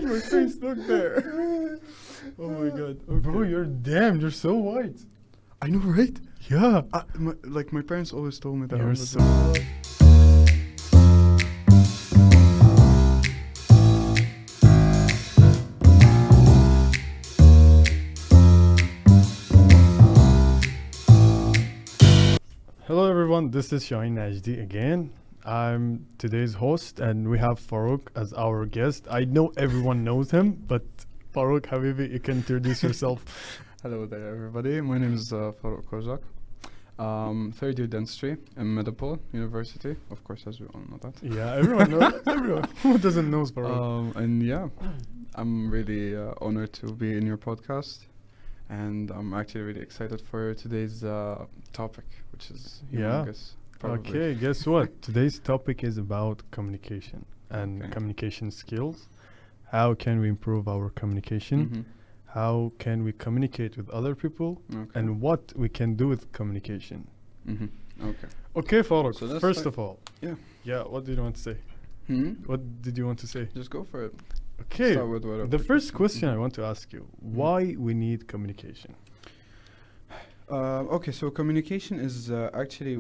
made my face look there. Oh my god. Okay. Bro, you're damn. You're so white. I know, right? Yeah. My parents always told me that. I You're was so. Hello everyone, this is Shahin Najdi again. I'm today's host and we have Farouk as our guest. I know everyone knows him, but Farouk, Habibi, you can introduce yourself. Hello there, everybody. My name is farouk koujak. Third year dentistry in Medipol University, of course, as we all know that. Yeah, everyone knows. Everyone who doesn't know Farouk. And yeah, I'm really honored to be in your podcast, and I'm actually really excited for today's topic, which is Yeah. humongous. Probably. Okay, guess what? Today's topic is about communication and Okay. communication skills. How can we improve our communication? Mhm. How can we communicate with other people? Okay. And what we can do with communication. Mhm. Okay. Okay, Farouk, So let's first start. of all. Yeah. Yeah, what did you want to say? What did you want to say? Just go for it. Okay, Start with whatever the first question I Mhm. want to ask you, why we need communication? Okay, so communication is actually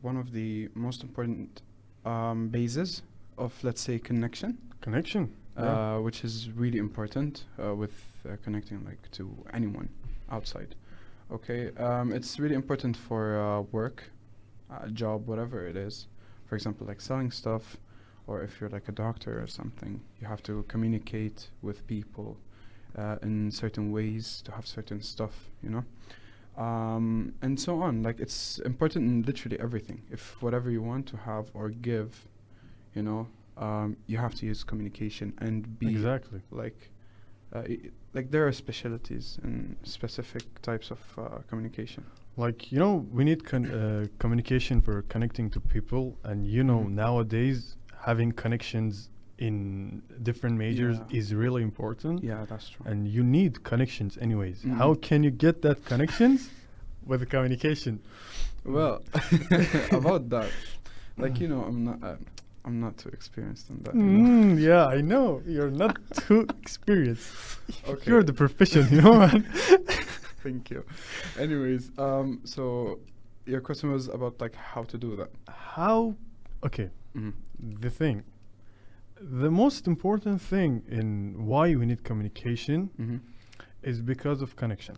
one of the most important bases of, let's say, connection, Connection? Yeah. which is really important with connecting like to anyone outside. Okay, it's really important for work, job, whatever it is. For example, like selling stuff, or if you're like a doctor or something, you have to communicate with people in certain ways to have certain stuff, you know. And so on. Like it's important in literally everything. If whatever you want to have or give, you know, you have to use communication and be Exactly. like, like there are specialties and specific types of communication. Like, you know, we need communication for connecting to people. And, you know, Mhm. nowadays, having connections in different majors Yeah. is really important. Yeah, that's true. And you need connections anyways. Mhm. How can you get that connections? With communication. Well, about that, like you know, I'm not too experienced in that. You know? Yeah, I know. You're not too experienced. Okay. You're the proficient, you know, man. Thank you. Anyways, so your question was about like how to do that. How? Okay, Mhm. the thing. The most important thing in why we need communication Mhm. is because of connection.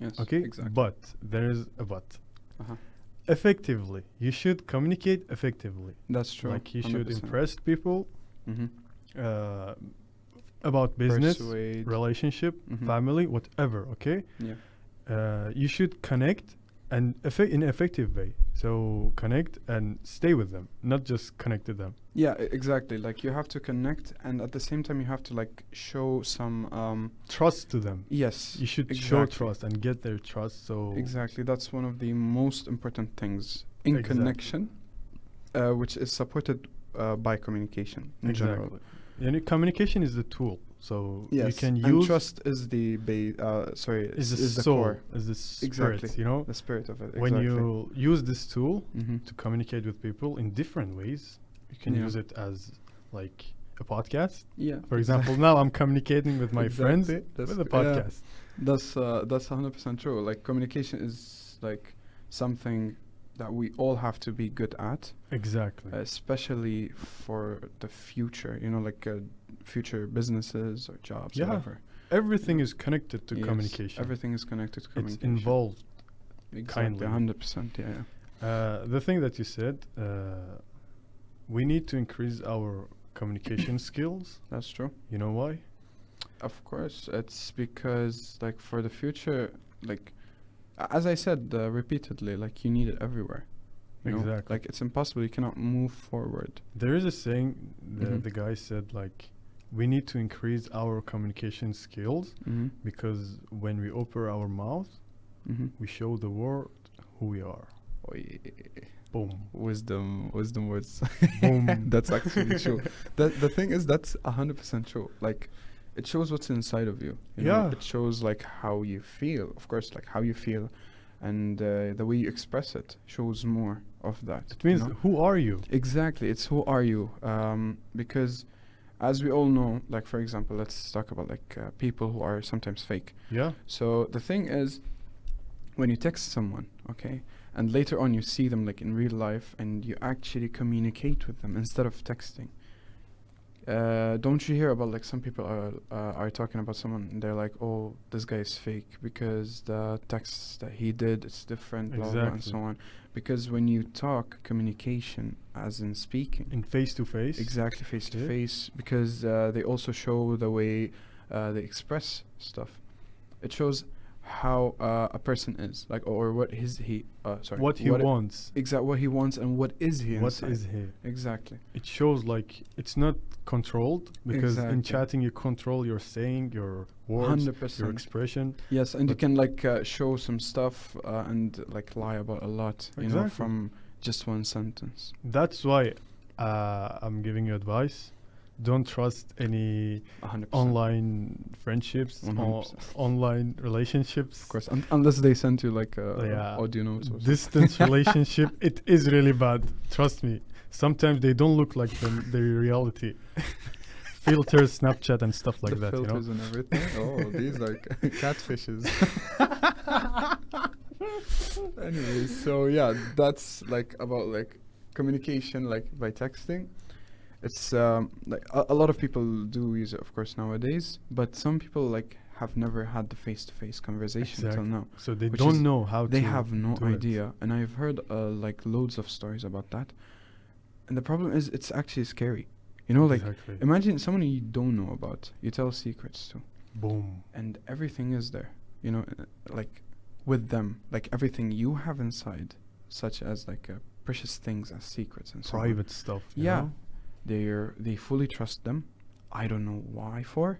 Yes. Okay? Exactly. But there is a but. Uh-huh. Effectively, you should communicate effectively. That's true. Like you should 100%. impress people Mhm. uh, about business, Persuade. relationship, Mhm. family, whatever. Okay, Yeah. you should connect and in an effective way. So connect and stay with them, not just connect to them. Yeah. Exactly. Like you have to connect, and at the same time you have to like show some. Trust to them. Yes. You should show exactly. trust and get their trust. So Exactly. That's one of the most important things in Exactly. connection, which is supported by communication in general. exactly. And communication is the tool. So Yes. you can and use trust is the is the is the soul, core, is the spirit. Exactly. You know, the spirit of it. when exactly. you use this tool Mhm. to communicate with people in different ways, you can Yeah. use it as like a podcast. Yeah. For example, now I'm communicating with my friends Exactly. That's with a yeah. podcast. That's 100% true. Like communication is like something that we all have to be good at, Exactly. especially for the future. You know, like future businesses or jobs, Yeah. whatever. Everything is connected to Yes, communication. Everything is connected to It's communication. involved. Exactly. kindly. 100%. Yeah. The thing that you said, we need to increase our communication skills. That's true. You know why? Of course, it's because like for the future, like as I said repeatedly, like you need it everywhere. You know? Exactly. Like it's impossible. You cannot move forward. There is a saying, Mhm. the guy said, like, we need to increase our communication skills Mm-hmm. because when we open our mouth, Mm-hmm. we show the world who we are. Oh, yeah. Boom. Wisdom words. Boom. That's actually true. The thing is, that's 100% true. Like, it shows what's inside of you. You know? Yeah. It shows like how you feel. Of course, like how you feel, and the way you express it shows more of that. It means, you know? who are you? Exactly. It's who are you? Because as we all know, like for example, let's talk about like people who are sometimes fake. Yeah. So the thing is, when you text someone, okay, and later on you see them like in real life and you actually communicate with them instead of texting. Don't you hear about like some people are talking about someone and they're like, oh, this guy is fake because the text that he did is different, blah, blah, and so on. Because when you talk communication, as in speaking, In face to face. exactly face to Yeah. face, because they also show the way they express stuff. It shows how a person is like, or what What he wants. exactly what he wants and what is he What inside. is he? Exactly. It shows like it's not controlled, because in Exactly. chatting you control your saying, your words, your 100%. expression. Yes, and you But- can like show some stuff and like lie about a lot, you know, Exactly. from just one sentence. That's why I'm giving you advice. Don't trust any 100%. online friendships or 100%. online relationships. Of course, unless they send you like Yeah. audio notes or something. Distance relationship, it is really bad. Trust me. Sometimes they don't look like the reality. Filters, Snapchat, and stuff like the that. You know. filters and everything. Oh, these are catfishes. Anyways, so yeah, that's like about like communication, like by texting. It's like a lot of people do use it, of course, nowadays. But some people like have never had the face-to-face conversation till Exactly. now. So they Which don't is- know how They to. have no do it. idea, and I've heard like loads of stories about that. And the problem is, it's actually scary. You know, like Exactly. imagine someone you don't know about, you tell secrets to, Boom. and everything is there. You know, like with them, like everything you have inside, such as like precious things as secrets and so on. Private stuff. you Yeah, know? they fully trust them. I don't know why for,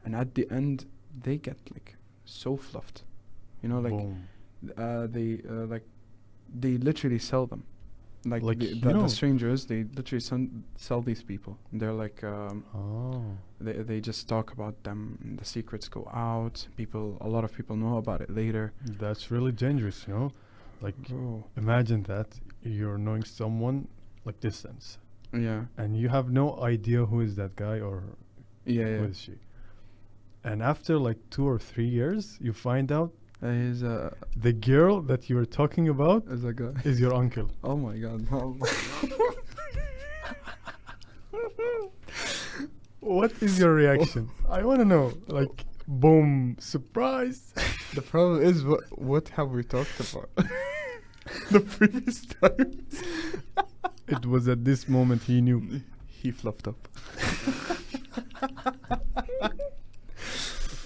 and at the end they get like so fluffed. You know, like Boom. they literally sell them. Like you the know- strangers, they literally sell these people. They're like Oh. they just talk about them. And the secrets go out. A lot of people know about it later. That's really dangerous, you know? Like, Bro. imagine that you're knowing someone like distance, Yeah, and you have no idea who is that guy or yeah, who yeah. is she. And after like 2 or 3 years, you find out He's the girl that you were talking about is a guy. is your uncle. Oh my god. Oh my What is your reaction? I want to know. Like, boom, surprise. The problem is, what have we talked about? The previous time. It was at this moment he knew. He fluffed up.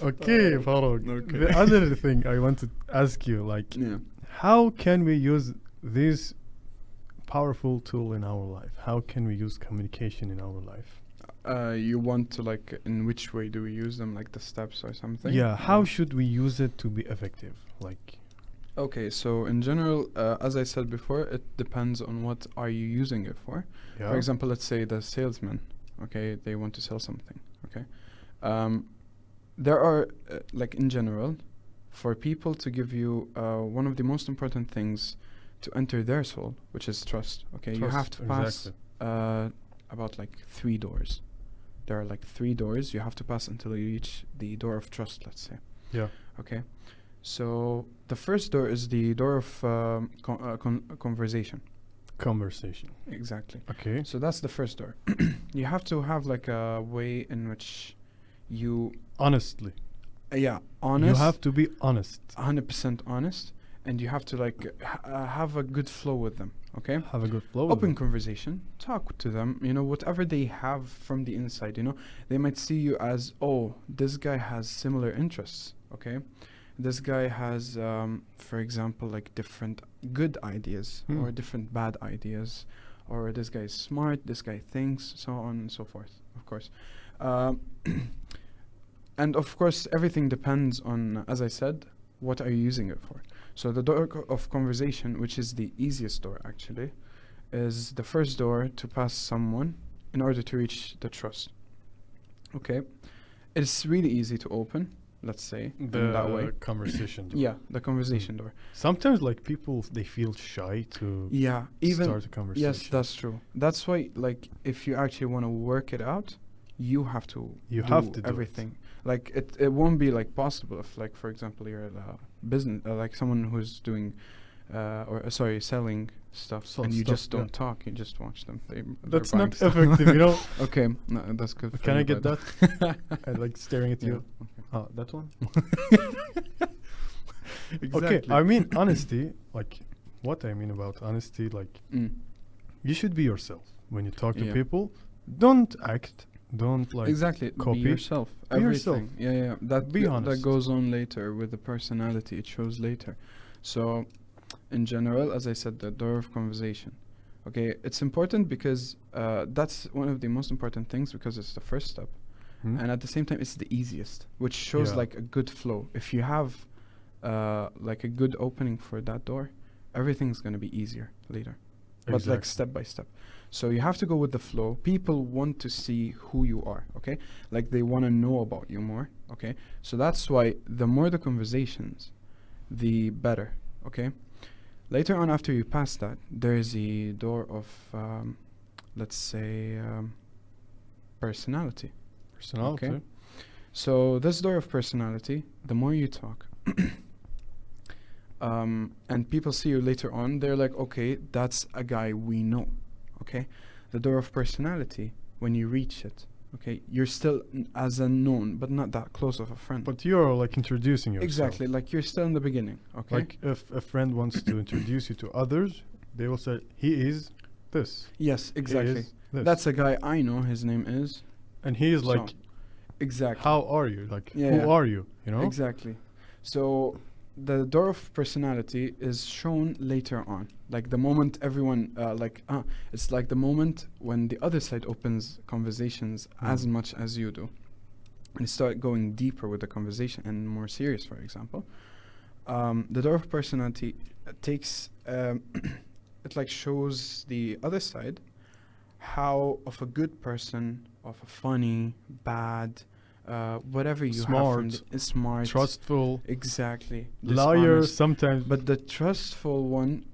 Okay, Farouk. okay. The other thing I want to ask you, like, Yeah. how can we use this powerful tool in our life? How can we use communication in our life? You want to like, in which way do we use them? Like the steps or something? Yeah, how should we use it to be effective? Like, Okay, so in general, as I said before, it depends on what are you using it for. yeah. For example, let's say the salesman, okay, they want to sell something, okay. There are, like in general, for people to give you one of the most important things to enter their soul, which is trust, okay. You have Trust, to pass exactly. about like 3 doors. There are like 3 doors you have to pass until you reach the door of trust, let's say. Yeah. Okay, so the first door is the door of conversation. Conversation. Exactly. Okay. So that's the first door. You have to have like a way in which you, Honestly. yeah, honest. You have to be honest. 100% honest, and you have to like have a good flow with them. Okay. Have a good flow. with Open them. conversation, talk to them, you know, whatever they have from the inside, you know, they might see you as, oh, this guy has similar interests, okay, this guy has for example like different good ideas or different bad ideas, or this guy is smart, this guy thinks, so on and so forth, of course. And of course everything depends on, as I said, what are you using it for. So the door of conversation, which is the easiest door actually, is the first door to pass someone in order to reach the trust. Okay, it's really easy to open, let's say, in that way. The conversation. door. Yeah, the conversation door. Sometimes, like, people, they feel shy to Yeah, even start a conversation. yes, that's true. That's why, like, if you actually want to work it out, you have to You do have to do it. everything. Like it won't be like possible if, like, for example, you're a business, like someone who's doing sorry, selling stuff, Sell and you stuff, just yeah. don't talk, you just watch them. They're That's buying not stuff. effective, you know. Okay, no, that's good. for Can you, I get but- that? I like staring at Yeah, you. Oh, that one. exactly. Okay, I mean honesty. Like, what I mean about honesty, like Mm. you should be yourself when you talk to Yeah. people. Don't act. Don't like Exactly. copy. Be yourself. Be yourself. Everything. Yeah, yeah. That Be that honest. goes on later with the personality. It shows later. So, in general, as I said, the door of conversation. Okay, it's important because that's one of the most important things because it's the first step, Hmm? and at the same time, it's the easiest, which shows Yeah. like a good flow. If you have like a good opening for that door, everything's gonna be easier later. But like Exactly. step by step. So you have to go with the flow. People want to see who you are, okay? Like they want to know about you more, okay? So that's why the more the conversations, the better, okay? Later on, after you pass that, there is a door of, let's say, personality. Personality. Okay. So this door of personality, the more you talk, and people see you later on, they're like, okay, that's a guy we know, okay? The door of personality, when you reach it, okay, you're still as unknown, but not that close of a friend. But you're like introducing yourself. Exactly, like you're still in the beginning, okay? Like if a friend wants to introduce you to others, they will say he is this. Yes, He exactly. is this. That's a guy I know, his name is. and he is so, like, exactly. how are you? Like, Yeah, who yeah. are you? You know? Exactly. So the door of personality is shown later on. Like the moment everyone, it's like the moment when the other side opens conversations as much as you do, and start going deeper with the conversation and more serious, for example. The door of personality takes, it like shows the other side how of a good person, of a funny, bad, whatever you have from Smart. the, smart, Trustful, exactly, liar dishonest. sometimes. But the trustful one,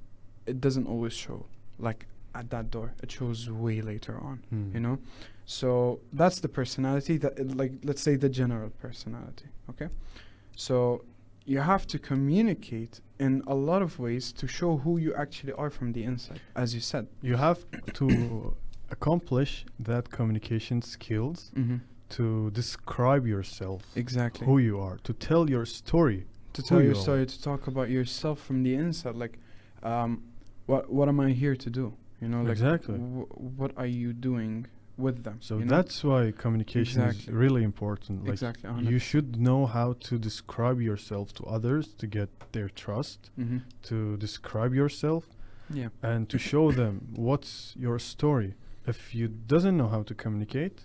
it doesn't always show like at that door. It shows way later on, Hmm. you know. So that's the personality that, like, let's say the general personality. Okay, so you have to communicate in a lot of ways to show who you actually are from the inside, as you said. You have to accomplish that communication skills Mm-hmm. to describe yourself, Exactly. who you are, to tell your story. To who tell you your are. story, to talk about yourself from the inside, like, what am I here to do? You know, like, Exactly. What are you doing with them? So you know? that's why communication is Exactly. really important. Like Exactly, you should know how to describe yourself to others to get their trust, Mm-hmm. to describe yourself Yeah. and to show them what's your story. If you doesn't know how to communicate,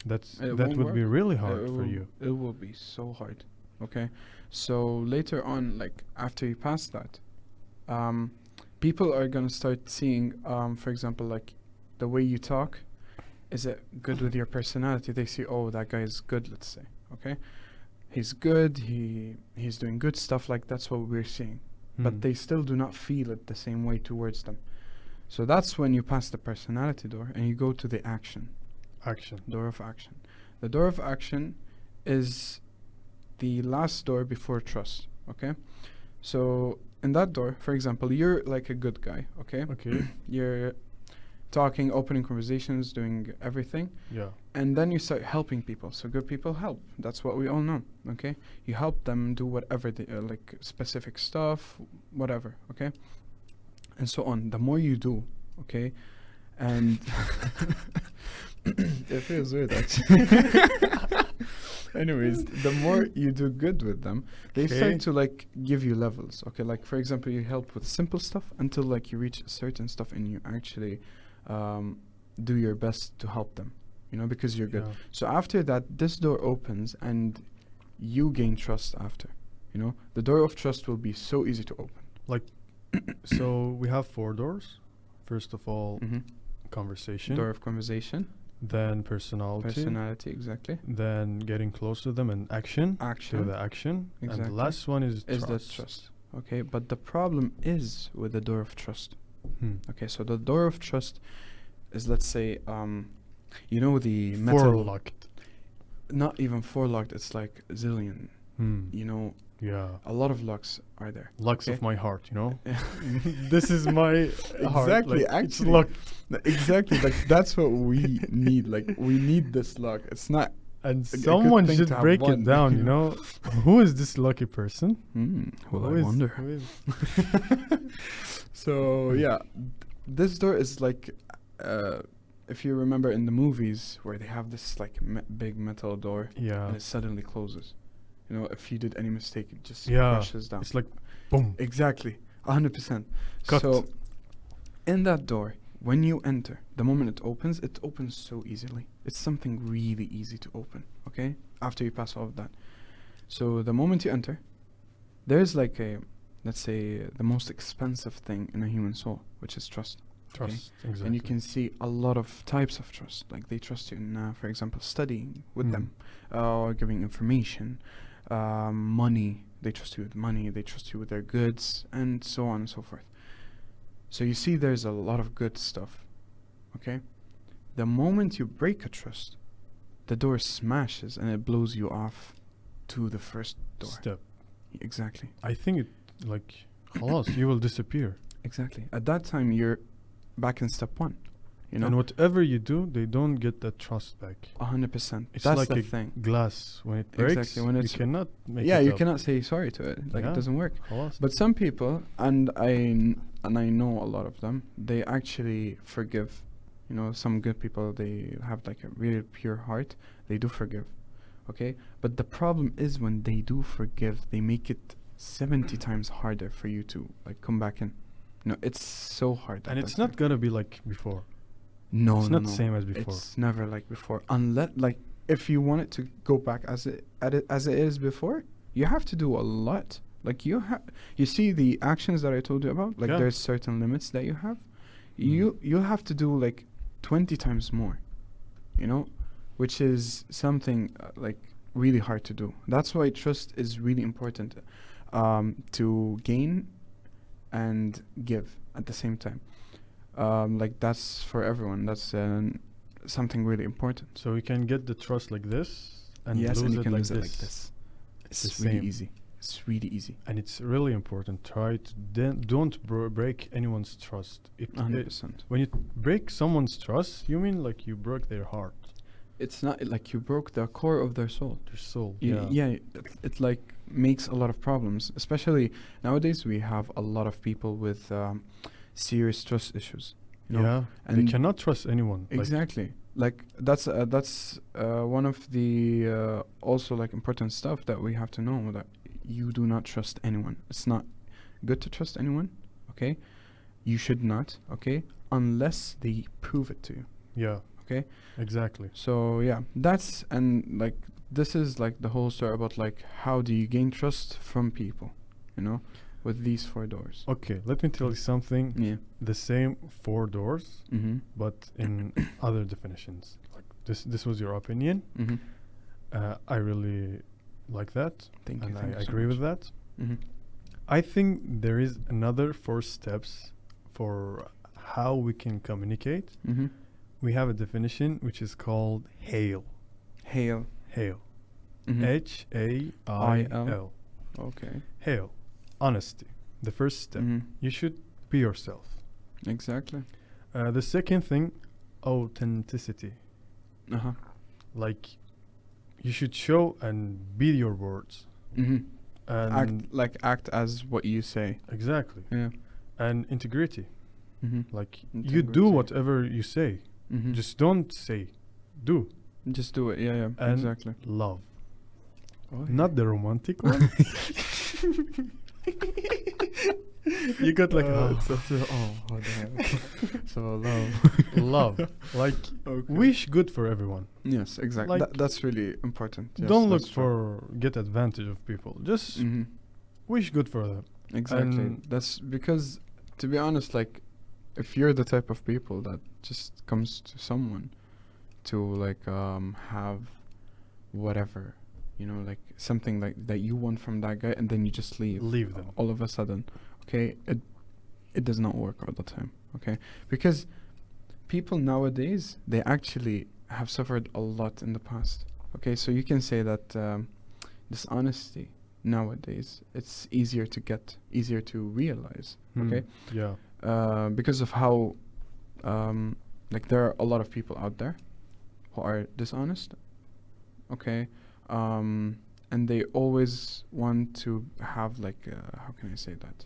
that It would won't be work. really It hard for will- you. It will be so hard. Okay. So later on, like after you pass that, people are gonna start seeing, for example, like the way you talk. Is it good with your personality? They see, oh, that guy is good. Let's say, okay, he's good. He's doing good stuff. Like that's what we're seeing. But Hmm. they still do not feel it the same way towards them. So that's when you pass the personality door and you go to the action. Action. Door of action. The door of action is the last door before trust. Okay, so in that door, for example, you're like a good guy. Okay, Okay. you're talking, opening conversations, doing everything, Yeah. and then you start helping people. So good people help. That's what we all know. Okay, you help them do whatever they like, specific stuff, whatever. Okay, and so on. The more you do, okay, and it feels weird actually. Anyways, the more you do good with them, they Okay. start to like give you levels. Okay, like for example, you help with simple stuff until like you reach certain stuff and you actually do your best to help them. You know, because you're good. Yeah. So after that, this door opens and you gain trust after. You know, the door of trust will be so easy to open. So we have 4 doors. First of all, Mm-hmm. conversation, Door of conversation, then personality, personality, exactly. then getting close to them and action. To Action the action. And Exactly. the last one is is trust. the trust. Okay, but the problem is with the door of trust. Hmm. Okay, so the door of trust is, let's say, You know the Four metal, locked. not even four locked. It's like a zillion. You know, Yeah. a lot of locks are there. Locks Okay. of my heart, you know? This is my heart. Exactly, Like, it's actually. locked. Exactly, like that's what we need. Like we need this lock. It's not. And good someone thing should to have break one, it down, you know? Who is this lucky person? Well, Who I is- wonder. who is- So yeah, this door is like, if you remember in the movies where they have this like big metal door Yeah. and it suddenly closes. You know, if you did any mistake, it just Yeah. crashes down. It's like, boom. Exactly, 100%. Cut. So, in that door, when you enter, the moment it opens so easily. It's something really easy to open, okay? After you pass all of that. So, the moment you enter, there's like a, let's say, the most expensive thing in a human soul, which is trust. okay? Trust. Exactly. And you can see a lot of types of trust. Like they trust you in, for example, studying with them, or giving information, money. They trust you with money. They trust you with their goods, and so on and so forth. So you see, there's a lot of good stuff. Okay, the moment you break a trust, the door smashes and it blows you off to the first door. Step. Exactly. I think it, like, خلاص, you will disappear. Exactly. At that time, you're back in step one. You know, And whatever you do, they don't get that trust back. 100%. It's That's like the a thing. glass. When it breaks, Exactly, when you it's- cannot make Yeah, it you up. cannot say sorry to it. Like Yeah. it doesn't work. خلاص. But some people, and I know a lot of them, they actually forgive. You know, some good people, they have like a really pure heart. They do forgive. Okay? But the problem is when they do forgive, they make it 70 times harder for you to like come back in. You know, it's so hard. And at it's that not time. gonna be like before. No, it's no, not the no. same as before. It's never like before. Unless, like, if you want it to go back as it is before, you have to do a lot. Like you see the actions that I told you about. Like Yeah. there's certain limits that you have. You have to do like 20 times more. You know, which is something like really hard to do. That's why trust is really important, to gain and give at the same time. Like that's for everyone. That's something really important. So you can get the trust like this and Yes, lose and you it can like lose this. it like this. It's the really same. easy. It's really easy. And it's really important. Try to don't break anyone's trust. 100%. When you break someone's trust, you mean like you broke their heart, It's not like you broke the core of their soul. their soul. Yeah, it like makes a lot of problems. Especially nowadays, we have a lot of people with serious trust issues. You know? Yeah. They And cannot trust anyone. Like, Exactly. Like that's one of the also like important stuff that we have to know, that you do not trust anyone. It's not good to trust anyone. Okay, you should not. Okay, unless they prove it to you. yeah. Okay. Exactly. So yeah, that's, and like this is like the whole story about like how do you gain trust from people, you know, with these 4 doors. Okay. Let me tell you something. Yeah. The same 4 doors, Mm-hmm. but in other definitions. Like this was your opinion. Mm-hmm. I really like that, Thank you. and Thank I you so agree much. with that. Mm-hmm. I think there is another 4 steps for how we can communicate. Mm-hmm. We have a definition which is called hail. Hail. Hail. Mm-hmm. H-A-I-L. Okay. Hail. Honesty. The first step. Mm-hmm. You should be yourself. Exactly. The second thing, authenticity. Uh-huh. Like, you should show and be your words. Mm-hmm. And Act as what you say. exactly. Yeah. And integrity. Mm-hmm. Like, you do Integrity. whatever you say. Mm-hmm. Just don't say. Do. Just do it. Yeah, yeah. And Exactly. love. Oh, Not the romantic one. You got like oh, oh, what the hell. So love. love. Like, Okay. wish good for everyone. Yes, exactly. Like, That's really important. Yes, Don't look that's true. for get advantage of people. Just Mhm. wish good for them. Exactly. And- That's because, to be honest, like, if you're the type of people that just comes to someone to like have whatever, you know, like something like that you want from that guy, and then you just Leave them. all of a sudden, okay, it does not work all the time, okay, because people nowadays, they actually have suffered a lot in the past. Okay, so you can say that dishonesty nowadays, it's easier to get, easier to realize. Okay, Yeah. because of how like there are a lot of people out there who are dishonest. Okay, and they always want to have like how can I say that,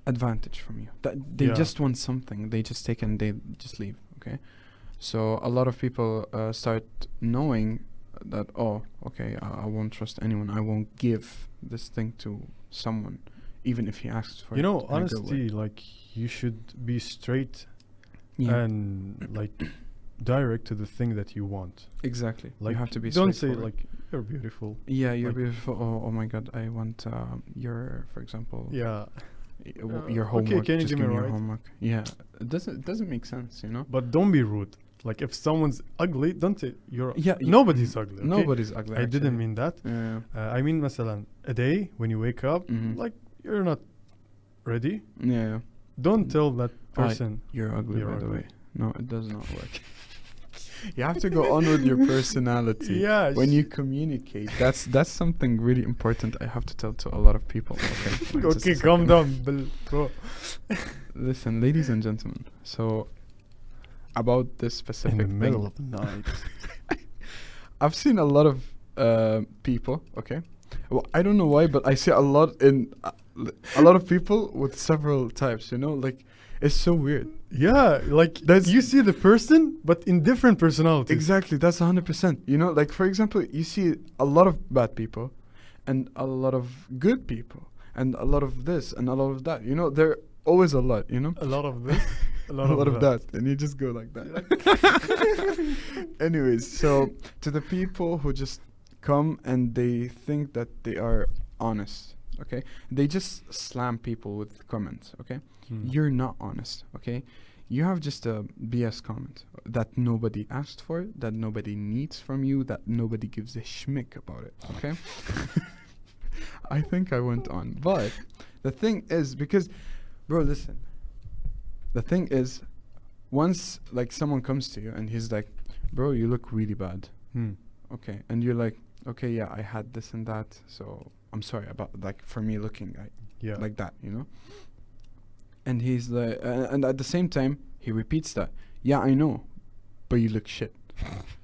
advantage from you, that they Yeah. just want something, they just take and they just leave. Okay, so a lot of people start knowing that, oh, okay, I won't trust anyone, I won't give this thing to someone even if he asks for You it know, in a good way. honesty, like you should be straight Yeah, and like direct to the thing that you want. exactly. Like You have to be don't say straightforward. like you're beautiful. Yeah, you're like- beautiful. Oh my God, I want your, for example, Yeah. your okay, homework. can you just give me give a me your ride? homework. Yeah, it doesn't make sense, you know. But don't be rude. Like if someone's ugly, don't say you're Yeah, nobody's ugly. Okay? Nobody's ugly. I didn't actually. mean that. Yeah. I mean مثلا a day when you wake up, Mhm. like you're not ready. Yeah. Don't tell that person You're ugly, You're by the ugly. way. No, it does not work. You have to go on with your personality. Yeah. When you communicate, that's something really important. I have to tell to a lot of people. Okay. Just a okay, calm second. down, bro. Listen, ladies and gentlemen. So, about this specific In the thing, middle of the night. I've seen a lot of people. Okay, well, I don't know why, but I see a lot in a lot of people with several types. You know, like it's so weird. Yeah, like That's- you see the person, but in different personalities. Exactly, that's 100%. You know, like for example, you see a lot of bad people, and a lot of good people, and a lot of this and a lot of that. You know, there always a lot. You know, A lot of this, a lot, a lot of that, and you just go like that. Anyways, so to the people who just come and they think that they are honest, okay, they just slam people with comments. Okay, you're not honest. Okay, you have just a BS comment that nobody asked for, that nobody needs from you, that nobody gives a schmick about it. Okay. I think I went on, but the thing is, because, bro, listen. The thing is, once like someone comes to you and he's like, bro, you look really bad. Okay, and you're like, okay, yeah, I had this and that, so I'm sorry about like for me looking Yeah. like that, you know. And he's like, and at the same time, he repeats that. Yeah, I know, but you look shit.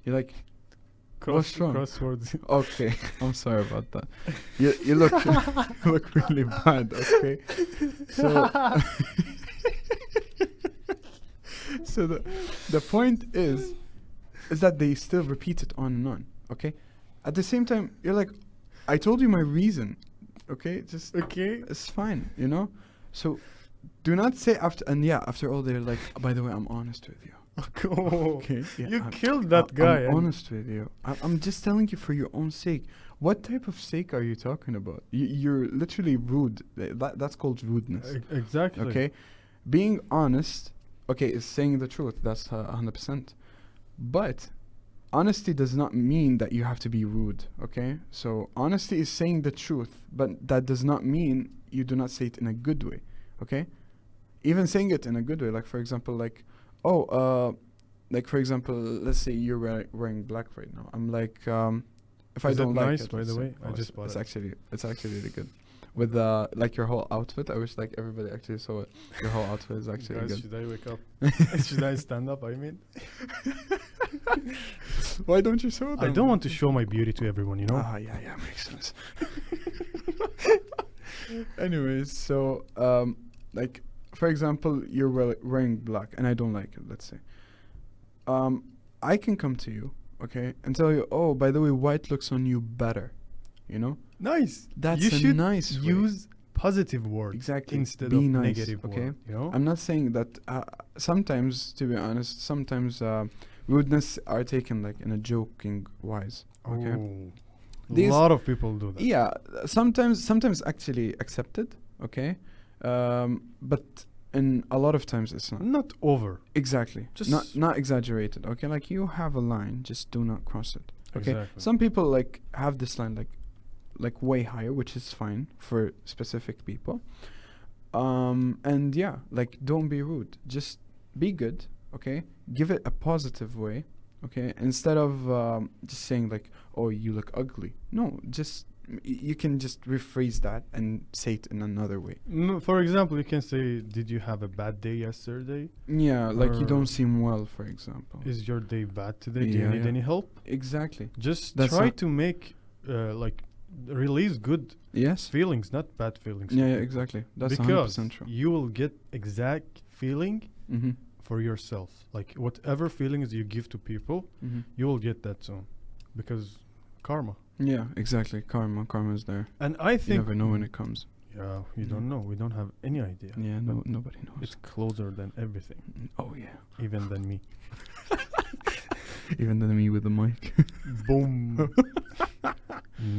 You're like, what's wrong? Crosswords. okay, I'm sorry about that. You look you look really bad. Okay, so so the point is that they still repeat it on and on. Okay, at the same time, you're like, I told you my reason. Okay, just Okay. it's fine, you know. So do not say after all they're like, by the way, I'm honest with you. Oh, Okay, yeah, you I'm- killed that guy. I'm and- honest with you. I'm just telling you for your own sake. What type of sake are you talking about? You're literally rude. That's called rudeness. Exactly. Okay, being honest, okay, is saying the truth. That's 100%. But honesty does not mean that you have to be rude. Okay, so honesty is saying the truth, but that does not mean you do not say it in a good way. Okay, even saying it in a good way, like for example, like, oh, like for example, let's say you're wearing black right now. I'm like, if I Is it don't like nice, it, by let's the say- way? I oh, just bought it's it. actually really good. With like your whole outfit, I wish like everybody actually saw it. Your whole outfit is actually Guys, good. should I wake up? Should I stand up? I mean, Why don't you show them? I don't want to show my beauty to everyone. You know. Ah, yeah, makes sense. Anyways, so like for example, you're wearing black, and I don't like it. Let's say, I can come to you, okay, and tell you, oh, by the way, white looks on you better. You know, Nice. that's you a should nice way. use positive words Exactly. instead Be of nice, negative okay? word. You know. I'm not saying that sometimes, to be honest, sometimes rudeness are taken like in a joking wise. Okay. Oh. A These- lot of people do that. Yeah, sometimes actually accepted, okay, but in a lot of times it's not. Not over. Exactly, Just- not exaggerated. Okay, like you have a line, just do not cross it. Okay, Exactly. some people like have this line like way higher, which is fine for specific people. And yeah, like don't be rude. Just be good. okay, give it a positive way, okay, instead of just saying like, oh, you look ugly. No, just you can just rephrase that and say it in another way. No, for example, you can say, "Did you have a bad day yesterday? Yeah, like you Or don't seem well, for example. Is your day bad today? Do you Yeah, need yeah. any help?" Exactly. Just That's try not- to make like release good Yes. feelings, not bad feelings. Yeah, yeah, exactly. That's because 100% true. you will get exact feeling Mm-hmm. for yourself. Like whatever feelings you give to people, Mm-hmm. you will get that soon, because karma. Yeah, exactly. Karma is there. And I You think never know when it comes. Yeah, you Mhm. don't know. We don't have any idea. Yeah, no, nobody knows. It's closer than everything, Oh yeah. even than me. Even than me with the mic. Boom.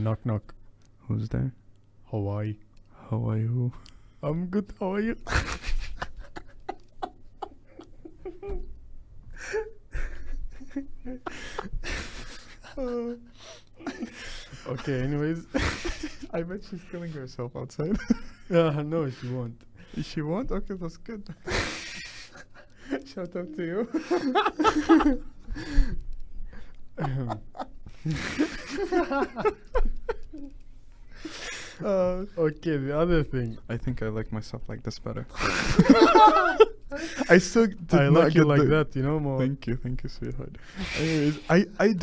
Knock knock. Who's there? Hawaii. How are you? I'm good. How are you? Okay. Anyways, I bet she's killing herself outside. yeah, no, she won't. She won't? Okay, that's good. Shout out to you. Okay, the other thing. I think I like myself like this better. I still did I not like you get like the- that, more. Thank you, sweetheart. Anyways, I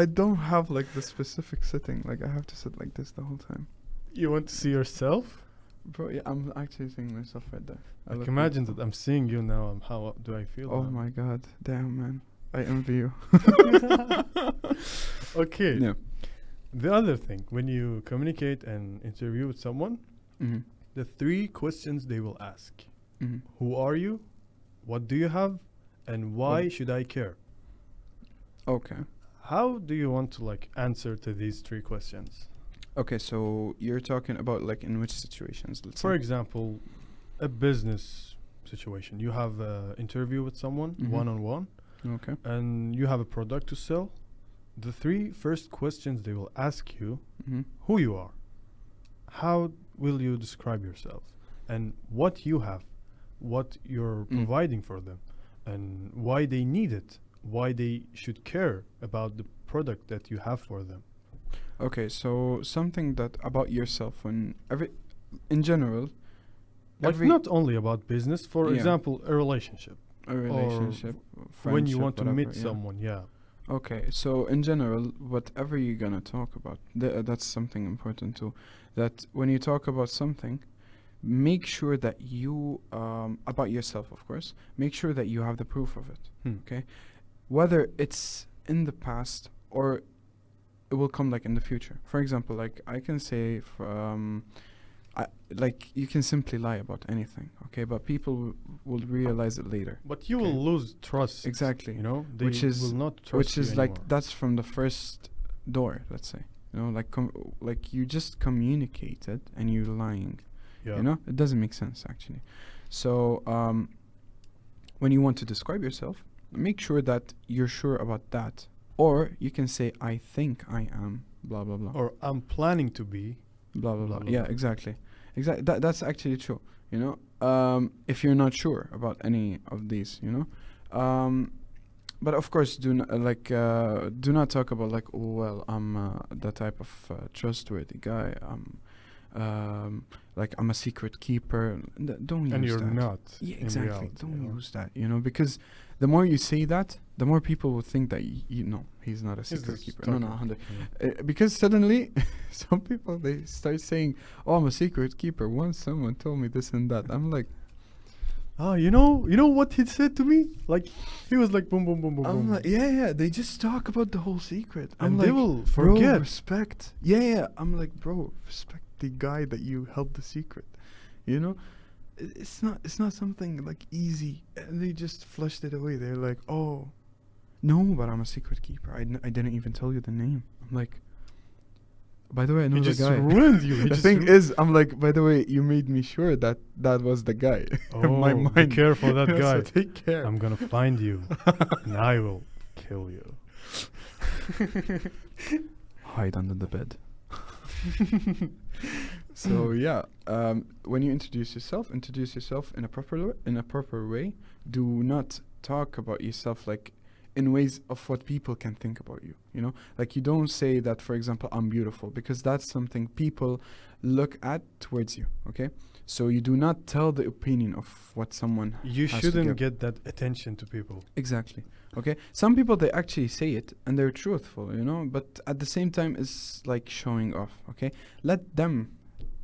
don't have like the specific sitting. Like I have to sit like this the whole time. You want to see yourself? Bro, yeah, I'm actually seeing myself right there. I Like look imagine beautiful. that I'm seeing you now. And how do I feel? Oh now? my god, damn man, I envy you. Okay. Yeah. The other thing, when you communicate and interview with someone, Mm-hmm. the 3 questions they will ask: Mm-hmm. Who are you? What do you have? And why What- should I care? Okay. How do you want to like answer to these 3 questions? Okay, so you're talking about like in which situations? Let's For say? example, a business situation. You have an interview with someone, Mhm. one-on-one, Okay. and you have a product to sell. The 3 first questions they will ask you: Mm-hmm. who you are, how will you describe yourself, and what you have, what you're Mm. providing for them, and why they need it, why they should care about the product that you have for them. Okay, so something that about yourself when in general, Like not only about business, for Yeah. example, a relationship. a relationship, When you friendship, want to whatever, meet yeah. someone, yeah. Okay, so in general, whatever you're gonna talk about, that's something important too. That when you talk about something, make sure that you about yourself, of course. Make sure that you have the proof of it. Okay, whether it's in the past or it will come like in the future. For example, like I can say, like you can simply lie about anything. Okay, but people will realize it later. But you Okay. will lose trust. Exactly. You know, they Which is- will not trust Which you is like anymore. that's from the first door, let's say. You know, like you just communicated and you're lying. Yeah. You know, it doesn't make sense actually. So when you want to describe yourself, make sure that you're sure about that, or you can say I think I am blah blah blah Or I'm planning to be. blah blah blah, blah. blah, Yeah, blah. exactly. That's actually true. You know, if you're not sure about any of these, you know. But of course, do not talk about like, oh well, I'm the type of trustworthy guy. Like I'm a secret keeper. Don't use And you're that. not. Yeah, in exactly. reality, Don't you know. use that. You know, because the more you say that, the more people will think that you know he's not a He's secret just keeper. talking, No, 100. yeah. Because suddenly, some people they start saying, "Oh, I'm a secret keeper." Once someone told me this and that, I'm like, Ah, you know what he said to me? Like, he was like, boom, boom, boom, boom, I'm boom. like, yeah. They just talk about the whole secret. I'm And like, they will bro, forget. respect. Yeah. I'm like, bro, respect the guy that you held the secret. You know, it's not something like easy. And they just flushed it away. They're like, oh, no, but I'm a secret keeper. I didn't even tell you the name. I'm like, by the way, I know He the just guy. ruined you. He The just thing is, I'm like, by the way, you made me sure that that was the guy. In my Oh, mind. be careful, that So guy. take care. I'm gonna find you, and I will kill you. Hide under the bed. So yeah, when you introduce yourself in a proper way. Do not talk about yourself like in ways of what people can think about you, you know? Like you don't say that, for example, I'm beautiful, because that's something people look at towards you, okay? So you do not tell the opinion of what someone You has to shouldn't give. get that attention to people. Exactly. Okay. Some people they actually say it and they're truthful, you know, but at the same time it's like showing off. Okay. Let them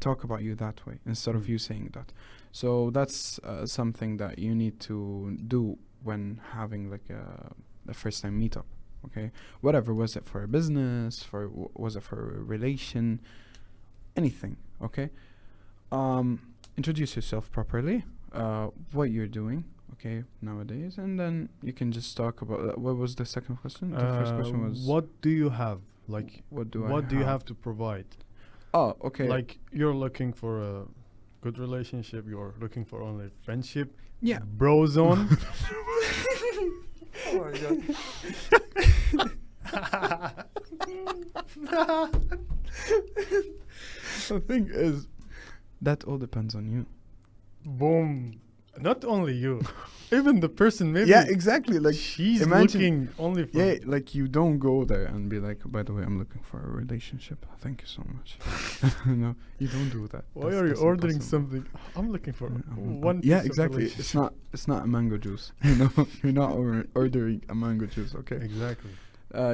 talk about you that way instead of Mm. you saying that. So that's something that you need to do when having like a first time meetup. Okay. Whatever, was it for a business, was it for a relation, anything. Okay. Introduce yourself properly, what you're doing, okay, nowadays, and then you can just talk about what was the second question? The first question was What do you have? Like, what do what I do you have? have to provide? Oh, okay. Like, you're looking for a good relationship. You're looking for only friendship. Yeah. Bro zone. Oh my god. The thing is, that all depends on you. Boom. Not only you, even the person maybe. Yeah, exactly. Like she's imagine- looking only for. yeah, like you don't go there and be like, by the way, I'm looking for a relationship. Thank you so much. No, you don't do that. Why That's- are you that's ordering impossible. something? I'm looking for I'm- one. yeah, piece of exactly. relationship. It's not a mango juice. You know, you're not ordering a mango juice. Okay. Exactly.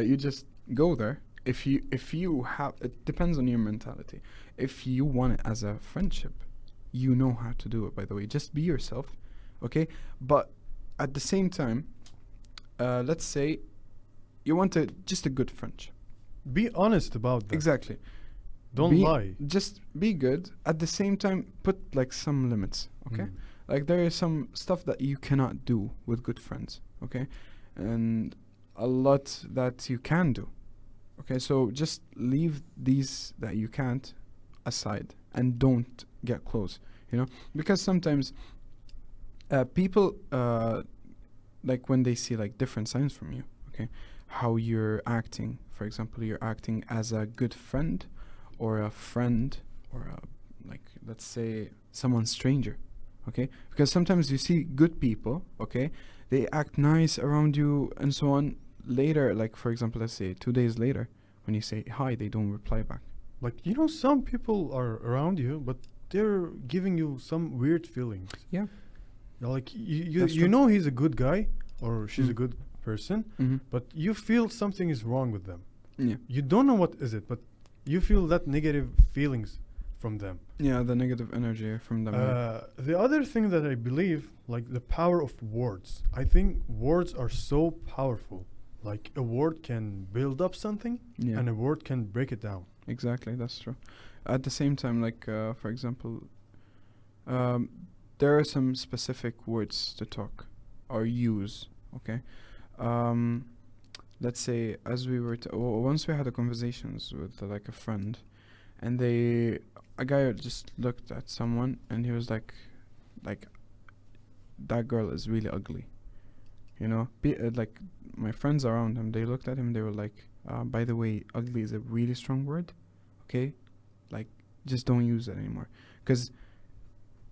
You just go there. If you have, it depends on your mentality. If you want it as a friendship, you know how to do it. By the way, just be yourself, okay? But at the same time, let's say you want just a good friendship. Be honest about that. Exactly. Don't Be- lie. Just be good. At the same time, put like some limits, okay? Mm. Like there is some stuff that you cannot do with good friends, okay? And a lot that you can do. Okay, so just leave these that you can't aside and don't get close, you know? Because sometimes people like when they see like different signs from you, okay? How you're acting, for example, you're acting as a good friend or a friend or a, like let's say someone stranger, okay? Because sometimes you see good people, okay? They act nice around you and so on. Later, like for example, let's say 2 days later, when you say hi, they don't reply back. Like, you know, some people are around you, but they're giving you some weird feelings. Yeah. Like That's you true. know he's a good guy or she's a Mm. good person, Mm-hmm. but you feel something is wrong with them. Yeah. You don't know what is it, but you feel that negative feelings from them. Yeah, the negative energy from them. The other thing that I believe, like the power of words. I think words are so powerful. Like a word can build up something, yeah. and a word can break it down. Exactly, that's true. At the same time, like for example, there are some specific words to talk or use. Okay, let's say as we were once we had a conversations with like a friend, and a guy just looked at someone and he was like that girl is really ugly. You know, like my friends around him, they looked at him. They were like, by the way, ugly is a really strong word. Okay, like just don't use it anymore, because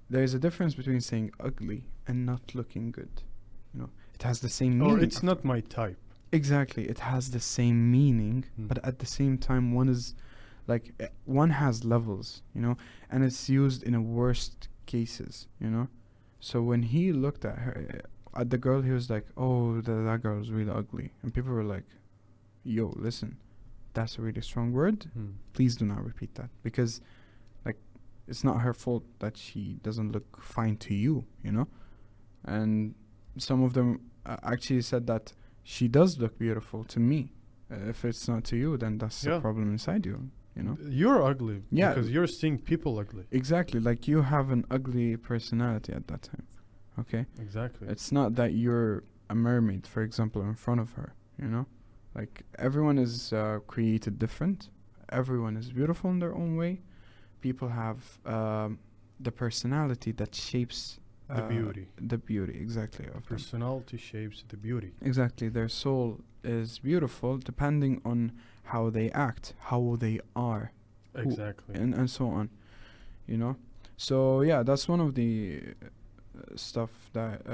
there's a difference between saying ugly and not looking good. You know, it has the same meaning. Or it's not my type. Exactly, it has the same meaning, but at the same time, one is like one has levels, you know, and it's used in a worst cases, you know. So when he looked at her, at the girl, he was like, "Oh, that girl is really ugly," and people were like, "Yo, listen, that's a really strong word. Please do not repeat that, because like it's not her fault that she doesn't look fine to you, you know." And some of them actually said that she does look beautiful to me. If it's not to you, then that's Yeah. a problem inside you, you know. You're ugly. Yeah. Because you're seeing people ugly. Exactly, like you have an ugly personality at that time. Okay, Exactly. it's not that you're a mermaid, for example, in front of her, you know. Like everyone is created different. Everyone is beautiful in their own way. People have the personality that shapes The beauty. The beauty, exactly, of them. Personality shapes the beauty. Exactly, their soul is beautiful depending on how they act, how they are, Exactly. and so on, you know. So yeah, that's one of the stuff that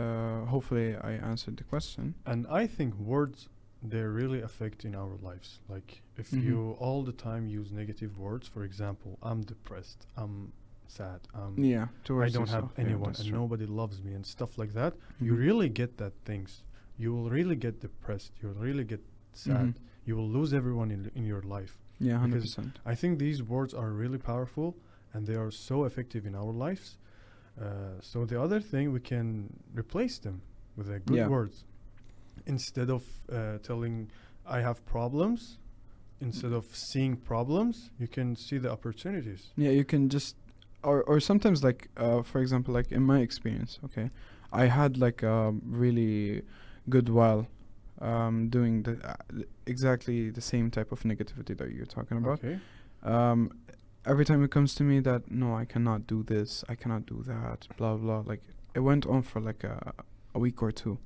hopefully I answered the question. And I think words, they really affect in our lives. Like if Mhm. you all the time use negative words, for example, I'm depressed, I'm sad, Yeah, I towards don't have yourself. Yeah, anyone that's and true. nobody loves me and stuff like that, you Mhm. really get that things. You will really get depressed. You'll really get sad. Mhm. You will lose everyone in your life. Yeah, Because 100%. I think these words are really powerful and they are so effective in our lives. So the other thing, we can replace them with good Yeah. words instead of telling I have problems. Instead of seeing problems, you can see the opportunities. Yeah, you can just, or sometimes like, for example, like in my experience, okay, I had like a really good while, doing exactly the same type of negativity that you're talking about. Okay. Um, every time it comes to me that no, I cannot do this, I cannot do that, blah blah. Like it went on for like a week or two,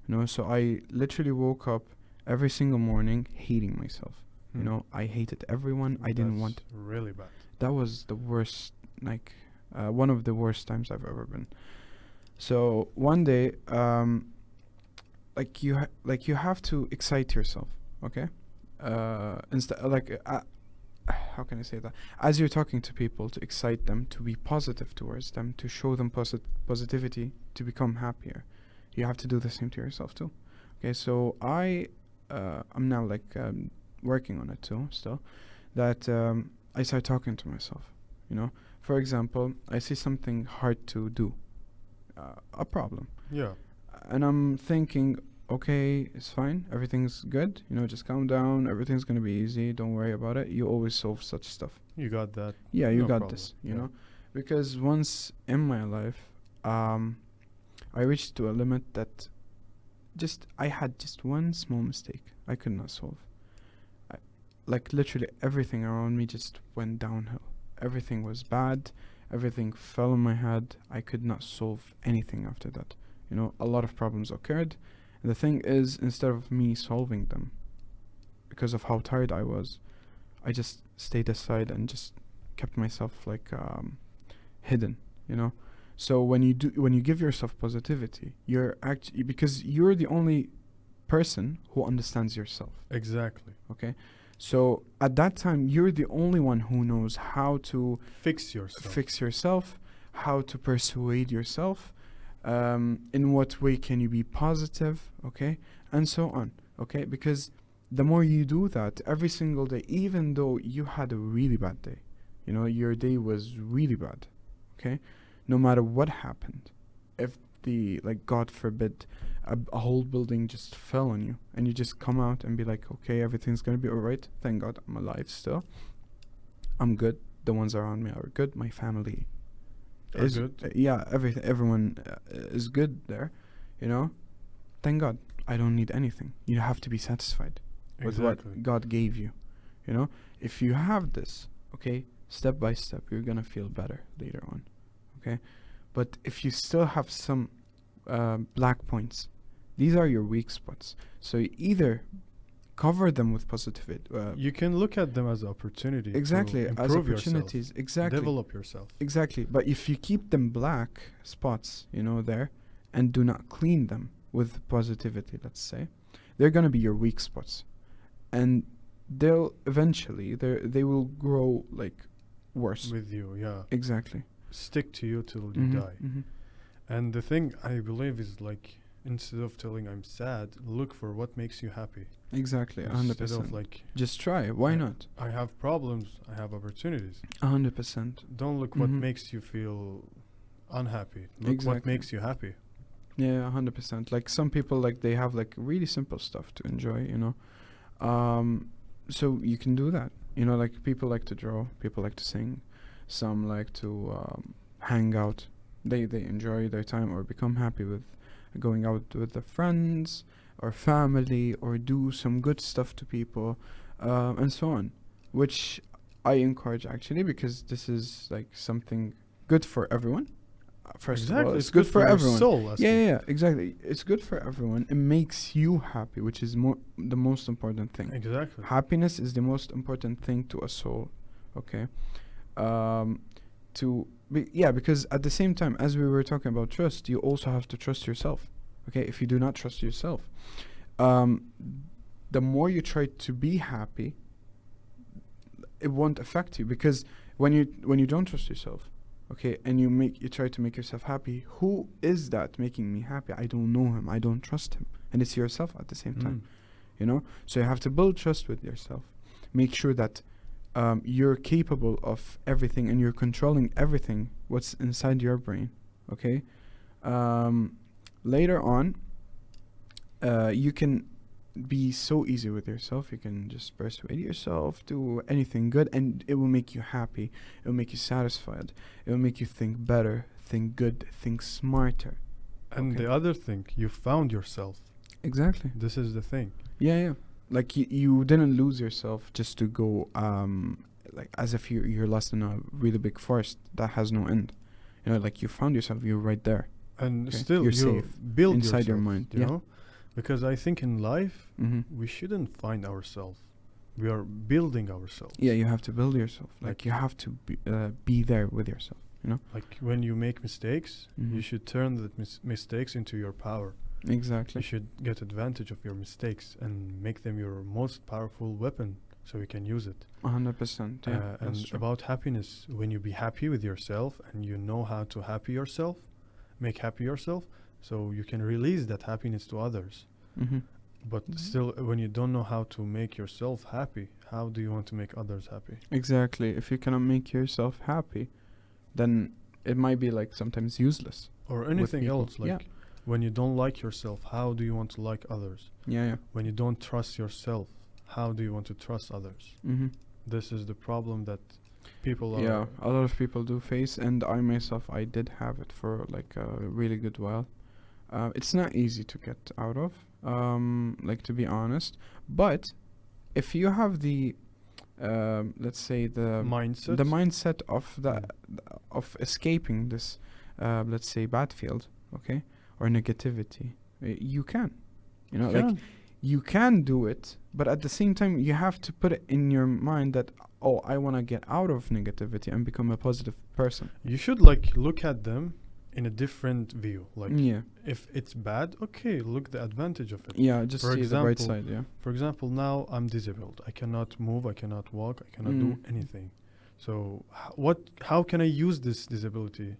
you know. So I literally woke up every single morning hating myself. You know, I hated everyone. I didn't want. Really bad. That was the worst, like, one of the worst times I've ever been. So one day, like you have to excite yourself, okay? Instead, like, how can I say that? As you're talking to people, to excite them, to be positive towards them, to show them positivity, to become happier, you have to do the same to yourself too. Okay, so I'm now like working on it too still, that I start talking to myself, you know. For example, I see something hard to do, a problem, Yeah. and I'm thinking, okay, it's fine, everything's good, you know, just calm down, everything's gonna be easy, don't worry about it, you always solve such stuff. You got that. Yeah, you No got problem. this, you Yeah. know. Because once in my life, I reached to a limit that I had just one small mistake I could not solve. Like literally everything around me just went downhill. Everything was bad. Everything fell on my head. I could not solve anything after that. You know, a lot of problems occurred. And the thing is, instead of me solving them, because of how tired I was, I just stayed aside and just kept myself like hidden, you know. So when you give yourself positivity, you're actually, because you're the only person who understands yourself. Exactly. Okay, so at that time you're the only one who knows how to Fix yourself. fix yourself, how to persuade yourself, in what way can you be positive, okay, and so on, okay, because the more you do that every single day, even though you had a really bad day, you know, your day was really bad, okay, no matter what happened, if the, like, God forbid, a whole building just fell on you and you just come out and be like, okay, everything's gonna be all right, thank God I'm alive still, I'm good, the ones around me are good, my family Are is good. yeah, everyone is good there, you know, thank God, I don't need anything. You have to be satisfied with Exactly. what God gave you, you know. If you have this, okay, step by step you're gonna feel better later on, okay. But if you still have some black points, these are your weak spots, so you either cover them with positivity, You can look at them as opportunity. exactly, To as improve opportunities, yourself, exactly, develop yourself. exactly. But if you keep them black spots, you know, there, and do not clean them with positivity, let's say, they're gonna be your weak spots, and they'll eventually they will grow like worse. With you, yeah. Exactly. Stick to you till you Mhm, die. mhm. And the thing I believe is like, instead of telling I'm sad, look for what makes you happy. Exactly, Instead 100%. of like, Just try. Why not? I have problems, I have opportunities. 100%. Don't look what Mhm. makes you feel unhappy. Look what Exactly. makes you happy. Yeah, 100%. Like some people, like they have like really simple stuff to enjoy, you know. So you can do that. You know, like people like to draw, people like to sing, some like to hang out. They enjoy their time or become happy with going out with their friends or family or do some good stuff to people, and so on, which I encourage actually, because this is like something good for everyone. First of all, it's good for your everyone. soul. Yeah, exactly. It's good for everyone. It makes you happy, which is the most important thing. Exactly. Happiness is the most important thing to a soul, okay? To yeah, because at the same time, as we were talking about trust, you also have to trust yourself. Okay, if you do not trust yourself, um, the more you try to be happy, it won't affect you, because when you don't trust yourself, okay, and you try to make yourself happy, who is that making me happy? I don't know him. I don't trust him, and it's yourself at the same time. You know, so you have to build trust with yourself. Make sure that you're capable of everything and you're controlling everything what's inside your brain. Okay. Later on, you can be so easy with yourself. You can just persuade yourself, do anything good, and it will make you happy. It will make you satisfied. It will make you think better, think good, think smarter. And Okay. the other thing, you found yourself. Exactly. This is the thing. Yeah. Like you didn't lose yourself just to go like as if you're lost in a really big forest that has no end. You know, like you found yourself. You're right there. And Okay. still, You're you safe build inside your yourself, mind. you Yeah. know? Because I think in life, Mm-hmm. we shouldn't find ourselves. We are building ourselves. Yeah, you have to build yourself. Like Like- you have to be there with yourself. You know. Like when you make mistakes, Mhm. you should turn the mistakes into your power. Exactly. You should get advantage of your mistakes and make them your most powerful weapon so you can use it. 100%. Yeah, that's And true. about happiness, when you be happy with yourself and you know how to happy yourself, make happy yourself, so you can release that happiness to others. Mm-hmm. But Mhm. still, when you don't know how to make yourself happy, how do you want to make others happy? Exactly. If you cannot make yourself happy, then it might be like sometimes useless. Or anything people. else, like Yeah. when you don't like yourself, how do you want to like others? Yeah. When you don't trust yourself, how do you want to trust others? Mm-hmm. This is the problem that people are. Yeah, a lot of people do face, and I myself, I did have it for like a really good while. It's not easy to get out of, like to be honest. But if you have the, let's say the mindset of of escaping this, let's say battlefield, okay, or negativity, you can, you know, like you can do it, but at the same time you have to put it in your mind that, oh, I want to get out of negativity and become a positive person. You should like look at them in a different view. Like Yeah. if it's bad, okay, look the advantage of it. Yeah, just For see the bright example, side. Yeah. For example, now I'm disabled. I cannot move, I cannot walk, I cannot do anything. So how can I use this disability?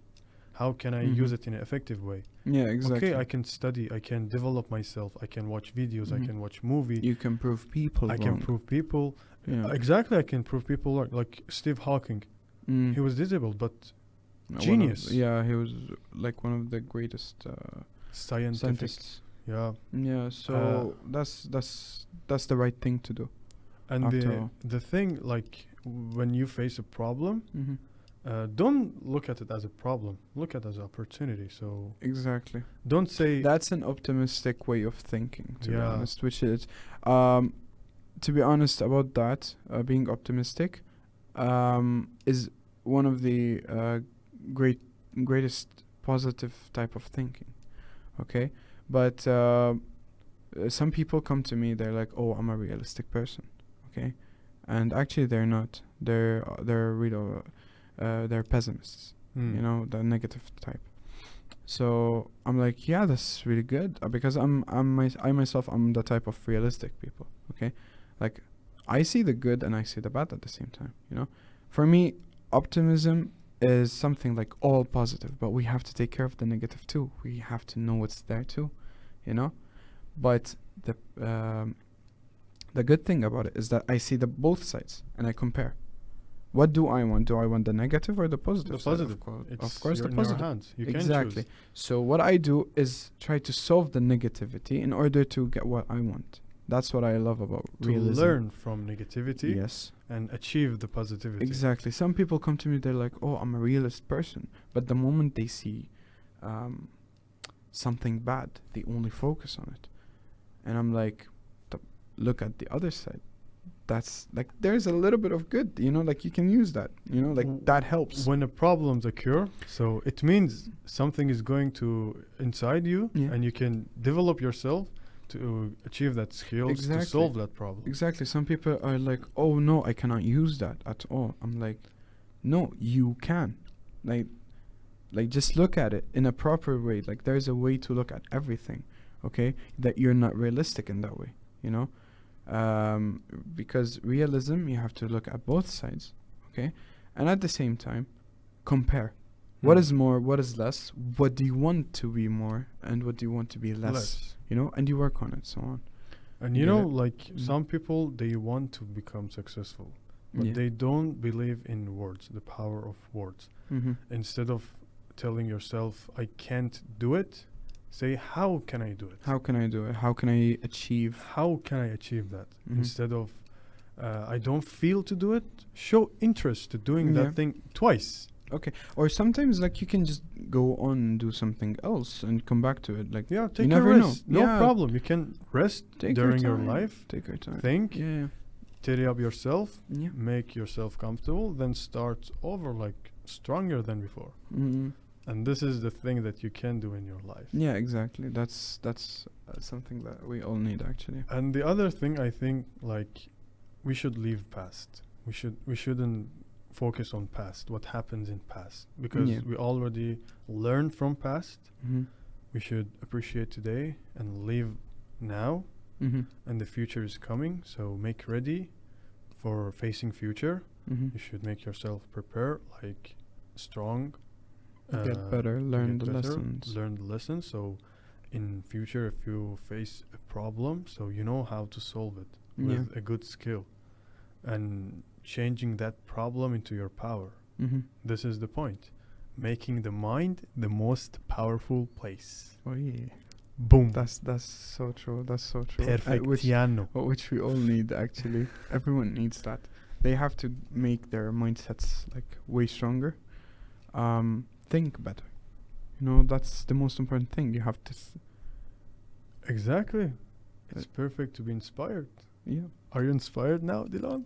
How can I use it in an effective way? Yeah, exactly. Okay, I can study, I can develop myself, I can watch videos, I Mhm. can watch movie, You can prove people I can wrong. prove people. Yeah. Exactly, I can prove people wrong. Like Steve Hawking, Mm. he was disabled, but One of- genius. yeah, he was like one of the greatest scientific. scientists. Yeah, Yeah, so that's the right thing to do. and After all. the thing, like when you face a problem, Mm-hmm. don't look at it as a problem. Look at it as an opportunity. So Exactly. don't say That's an optimistic way of thinking, to be Yeah. honest, which is, to be honest about that, being optimistic, is one of the greatest positive type of thinking. Okay, but some people come to me. They're like, "Oh, I'm a realistic person." Okay, and actually they're not. They're real. They're pessimists. You know, the negative type. So I'm like, yeah, that's really good, because I myself, I'm the type of realistic people. Okay, like I see the good and I see the bad at the same time. You know, for me, optimism is something like all positive, but we have to take care of the negative too. We have to know what's there too. You know, but the good thing about it is that I see the both sides and I compare. What do I want? Do I want the negative or the positive? the side? positive. Of course, the in positive. your hands. You Exactly. can choose. So what I do is try to solve the negativity in order to get what I want. That's what I love about To realism. learn from negativity Yes, and achieve the positivity. exactly. Some people come to me, they're like, "Oh, I'm a realist person," but the moment they see something bad, they only focus on it, and I'm like, look at the other side. That's like there's a little bit of good, you know, like you can use that, you know, like that helps. When a problems occur, so it means something is going to inside you, Yeah. and you can develop yourself to achieve that skills Exactly. to solve that problem. Exactly. Some people are like, "Oh no, I cannot use that at all." I'm like, "No, you can. Like like just look at it in a proper way. Like there's a way to look at everything, okay? That you're not realistic in that way, you know? Because realism, you have to look at both sides, okay? And at the same time, compare. What is more, what is less? What do you want to be more, and what do you want to be less? You know, and you work on it, so on. And you Get know, it? like some people, they want to become successful, but Yeah. they don't believe in words, the power of words. Mm-hmm. Instead of telling yourself, I can't do it, say, how can I do it? How can I do it? How can I achieve? How can I achieve that? Mhm. Instead of, I don't feel to do it, show interest to doing Yeah. that thing twice. Okay. Or sometimes, like, you can just go on and do something else and come back to it. Like, Yeah, you take a never know. rest. No Yeah. problem. You can rest Take during your your time. life, Take your time. think, Yeah. tidy up yourself, Yeah. make yourself comfortable, then start over like stronger than before. Mm-hmm. And this is the thing that you can do in your life. Yeah, exactly. That's something that we all need, actually. And the other thing, I think, like, we should leave past. We shouldn't focus on past, what happens in past, because Yeah. we already learned from past. Mm-hmm. We should appreciate today and live now, Mm-hmm. and the future is coming. So make ready for facing future. Mm-hmm. You should make yourself prepare, like strong. Get better. to Learn get the better, lessons. Learn the lessons. So in future, if you face a problem, so you know how to solve it with Yeah. a good skill, and changing that problem into your power. Mm-hmm. This is the point. Making the mind the most powerful place. Oh yeah. Boom. That's so true. That's so true. Perfectiano. Which we all need, actually. Everyone needs that. They have to make their mindsets like way stronger. Think better. You know, that's the most important thing. You have to. Exactly. It's perfect to be inspired. Yeah. Are you inspired now, Dylan?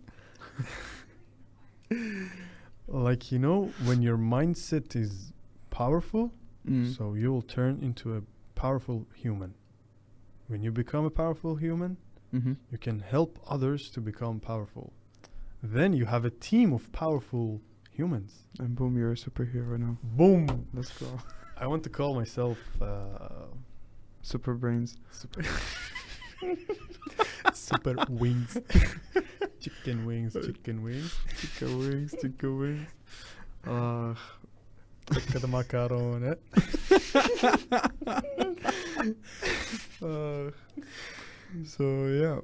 Like, you know, when your mindset is powerful, Mm. so you will turn into a powerful human. When you become a powerful human, Mm-hmm. you can help others to become powerful. Then you have a team of powerful humans. And boom, you're a superhero now. Boom. Let's go. I want to call myself Super brains. super wings. Chicken wings, chicken wings. Chicken wings. Chicken wings. Look at the macaroni. So yeah.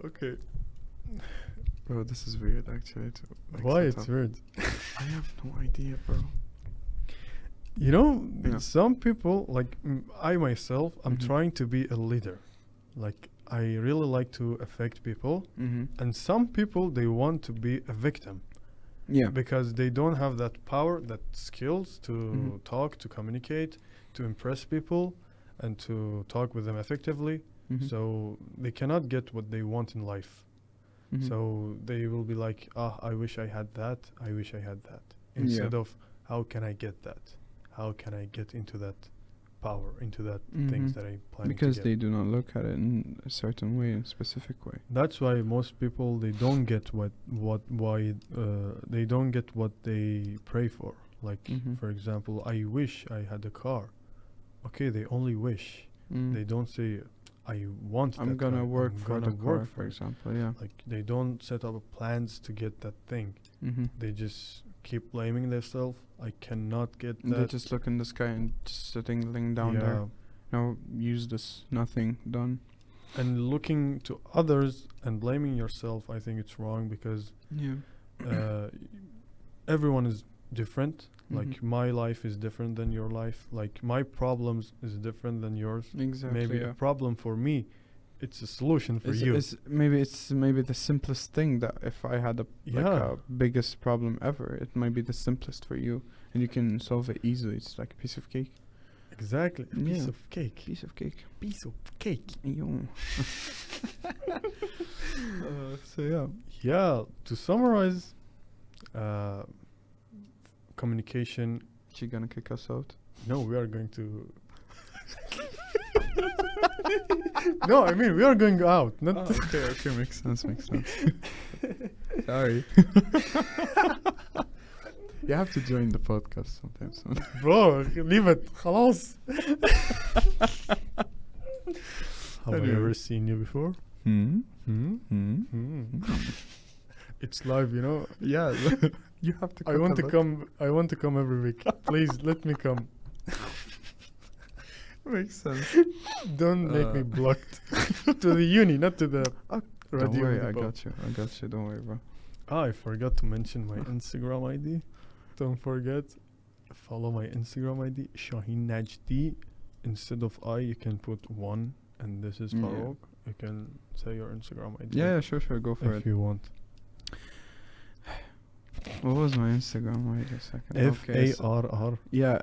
Okay. Bro, this is weird, actually. Why it's weird? I have no idea, bro. You know, Yeah. some people, like I myself, I'm Mhm. trying to be a leader. Like, I really like to affect people. Mm-hmm. And some people, they want to be a victim Yeah. because they don't have that power, that skills to Mhm. talk, to communicate, to impress people, and to talk with them effectively. Mhm. So they cannot get what they want in life. Mhm. So they will be like, I wish I had that. I wish I had that. Yeah. Instead of, how can I get that? How can I get into that power, into that things Mhm. that I plan Because to get? they do not look at it in a certain way, a specific way. That's why most people, they don't get they don't get what they pray for. Like, Mhm. for example, I wish I had a car. Okay, they only wish. Mm. They don't say, I want I'm that gonna car. work I'm for gonna the car, work for it." example. Yeah. Like, they don't set up plans to get that thing. Mm-hmm. They just keep blaming themselves. I cannot get They that. just look in the sky and just sitting laying down there. No, use this. Nothing done. And looking to others and blaming yourself, I think it's wrong because Yeah. everyone is different. Like, Mhm. my life is different than your life. Like, my problems is different than yours. Exactly. Maybe yeah. a problem for me, it's a solution for you. It's maybe the simplest thing that if I had a biggest problem ever, it might be the simplest for you, and you can solve it easily. It's like a piece of cake. Exactly. A piece Yeah. of cake. Piece of cake. Piece of cake. Yo. So yeah. Yeah. To summarize, communication. She gonna kick us out? No, we are going to No, I mean we are going out, not. Okay, makes sense. Sorry. You have to join the podcast sometimes. Bro, leave it. خلاص. Have I Anyway. ever seen you before? It's live, you know. Yeah, you have to. I want to come. I want to come every week. Please let me come. Makes sense. Don't make me blocked to the uni, not to the Don't radio. worry, with the I pub. got you. Don't worry, bro. I forgot to mention my Instagram ID. Don't forget, follow my Instagram ID, Shahin Najdi. Instead of I, you can put 1, and this is Yeah. Farouk. You can say your Instagram ID. Yeah, sure, go for if it. you want. What was my Instagram? Wait a second. FARR. Yeah,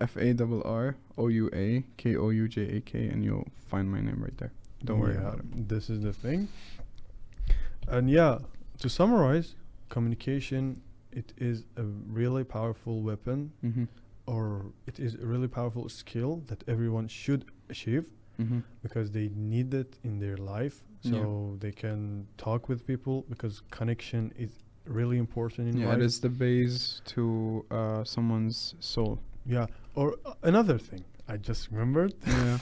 FARROUAKOUJAK, and you'll find my name right there. Don't worry about it. This is the thing. And yeah, to summarize, communication, it is a really powerful weapon, Mm-hmm. or it is a really powerful skill that everyone should achieve Mm-hmm. because they need it in their life, so they can talk with people, because connection is really important in Yeah, life. it is the base to someone's soul. Yeah, or another thing I just remembered. Yeah.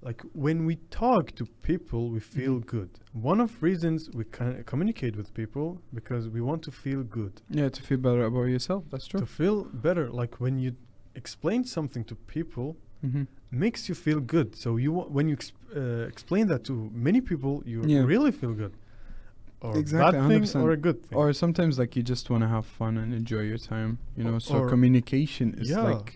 Like when we talk to people, we feel good. One of reasons we can communicate with people because we want to feel good, Yeah, to feel better about yourself. That's true. to feel better. Like when you explain something to people, Mm-hmm. makes you feel good. So when you explain that to many people, you Yeah. really feel good. Or Exactly, bad thing 100%. or a good thing. Or sometimes like you just want to have fun and enjoy your time, you know. So Or- communication is Yeah. like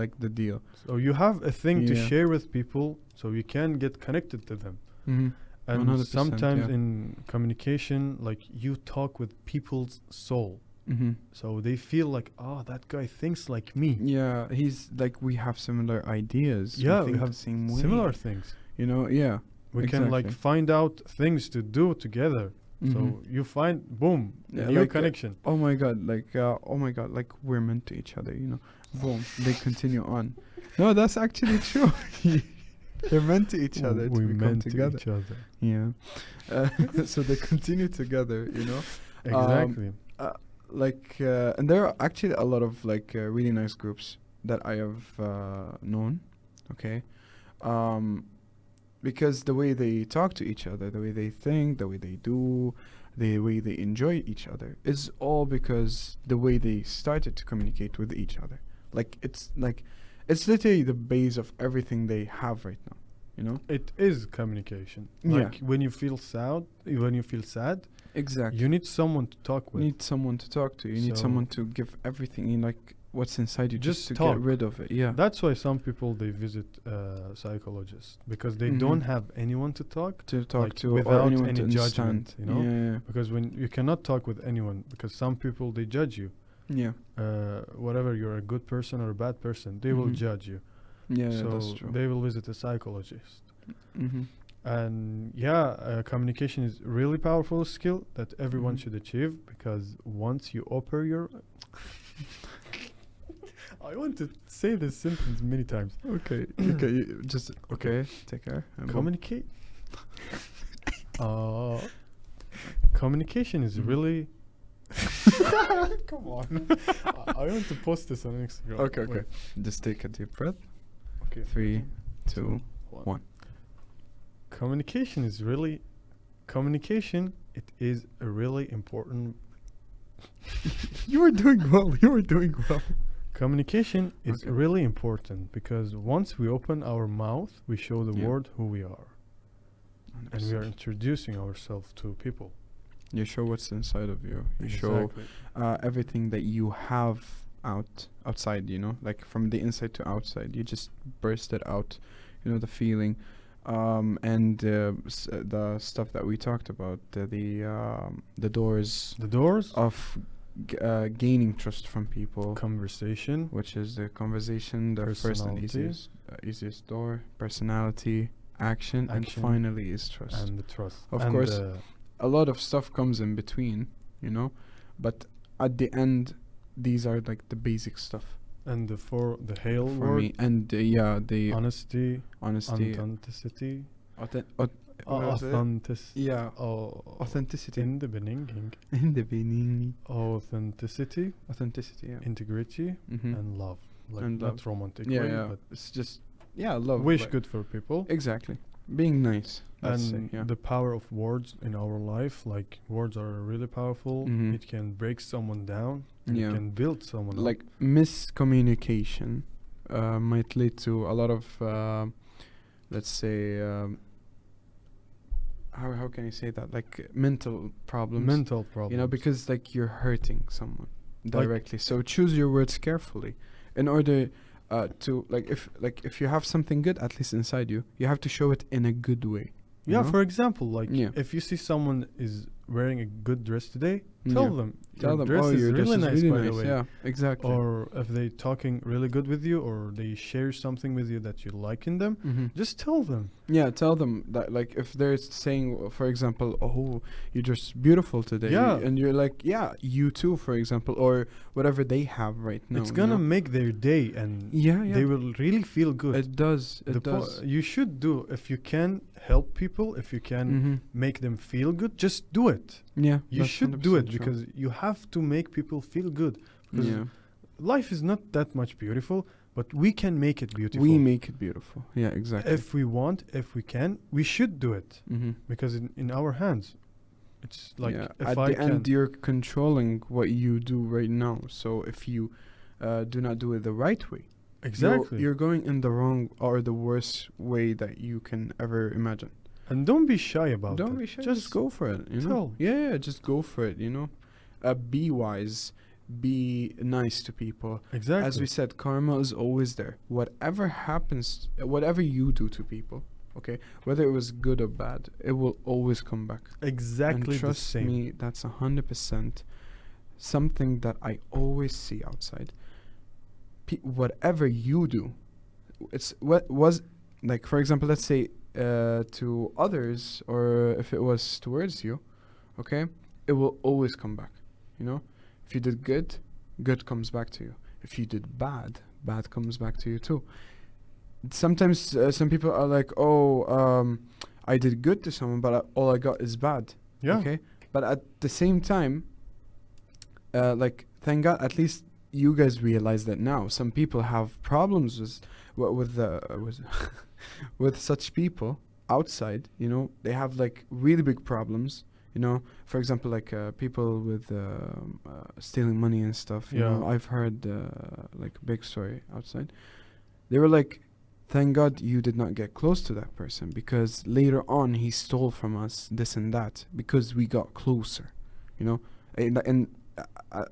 like the deal. So you have a thing to Yeah. share with people, so you can get connected to them. Mm-hmm. And 100%, sometimes yeah. in communication, like you talk with people's soul. Mm-hmm. So they feel like, oh, that guy thinks like me. Yeah, he's like we have similar ideas. Yeah, we think have the same way. similar things. You know, yeah. We can like Exactly. find out things to do together. So Mhm. you find, boom, Yeah, a new like, connection. oh my god, like we're meant to each other. You know, boom. They continue on. No, that's actually true. They're meant to each other we to become meant together. to each other. Yeah. So they continue together. You know. Exactly. And there are actually a lot of like really nice groups that I have known, okay, because the way they talk to each other, the way they think, the way they do, the way they enjoy each other is all because the way they started to communicate with each other. Like it's literally the base of everything they have right now, you know. It is communication. Yeah. Like when you feel sad, Exactly. you need someone to talk You with. need someone to talk to. You need So- someone to give everything in, like what's inside you, just Just to talk. get rid of it. Yeah. That's why some people they visit psychologists, because they don't Mhm. have anyone to talk. To talk like, to or without anyone any to judgment, understand. you know? Yeah, Because when you cannot talk with anyone, because some people they judge you. yeah, Whatever you're a good person or a bad person, they will Mhm. judge you. yeah. So That's true. they will visit a psychologist. Mm-hmm. And communication is really powerful skill that everyone Mhm. should achieve, because once you open your I want to say this sentence many times. Okay, okay. Just okay. Take care. and boom. Communicate. Communication is Mhm. really. Come on. I want to post this on Instagram. Okay, okay. Wait. Just take a deep breath. Okay. 3, 2, 1. Communication is really. Communication. It is a really important. You were doing well. You were doing well. Communication is Okay. really important, because once we open our mouth, we show the Yeah. world who we are, and we are introducing ourselves to people. You show what's inside of you. You show Exactly. everything that you have outside. You know, like from the inside to outside. You just burst it out. You know, the feeling, and the stuff that we talked about. The doors The doors of gaining trust from people, conversation, which is the conversation, the first and Personality. easiest door, personality, action, and Action, finally is trust. and the trust. Of And, course, a lot of stuff comes in between, you know, but at the end, these are like the basic stuff. and the hail for word, me. And the honesty, honesty, authenticity, what was it? Yeah, authenticity. in the beginning, In the beginning, authenticity, authenticity. Yeah. integrity, Mm-hmm. and love. Like And not love. romantic Yeah, way, yeah. but It's just love. wish like- good for people. Exactly. Being nice. Let's say, And yeah. the power of words in our life, like words are really powerful. Mhm. It can break someone down, and Yeah. it can build someone Like miscommunication might lead to a lot of let's say how can you say that, like mental up. problems, Mental problems. you know, because like you're hurting someone directly. So choose your words carefully in order to if you have something good at least inside you, you have to show it in a good way. you Yeah, know? for example, like Yeah. if you see someone is wearing a good dress today, tell Yeah. them Tell your them, dress oh, is your dress really is nice, really by nice. the way. Yeah, exactly. Or if they talking really good with you, or they share something with you that you like in them, Mhm. just tell them. Yeah, tell them that, like, if they're saying, for example, oh, you're just beautiful today. Yeah. And you're like, yeah, you too, for example, or whatever they have right now. It's you gonna know? make their day, and Yeah, yeah. they will really feel good. It does. It does. You should do, if you can help people, if you can Mm-hmm. make them feel good, just do it. Yeah. You that's should do it 100% true. because you have to make people feel good. Because Yeah. life is not that much beautiful, but we can make it beautiful. We make it beautiful. Yeah, exactly. If we want, if we can, we should do it Mm-hmm. because in our hands. It's like yeah. if At I the can. end, you're controlling what you do right now. So if you do not do it the right way, Exactly. you're going in the wrong or the worst way that you can ever imagine. And don't be shy about it. Don't be shy. Just go for it. You know. tell. Yeah, just go for it. You know. Be wise. Be nice to people. Exactly. As we said, karma is always there. Whatever happens, whatever you do to people, okay, whether it was good or bad, it will always come back. exactly And trust the same. me, that's 100% something that I always see outside. Whatever you do, it's what was, like, for example, let's say to others, or if it was towards you, okay, it will always come back. You know, if you did good, good comes back to you. If you did bad, bad comes back to you too. Sometimes some people are like, oh, I did good to someone, but all I got is bad. Yeah. Okay, but at the same time, like, thank God, at least you guys realize that now. Some people have problems with with such people outside. You know, they have like really big problems. You know, for example, like people with stealing money and stuff. You know, Yeah. I've heard like a big story outside. They were like, thank God you did not get close to that person, because later on he stole from us this and that, because we got closer. You know, and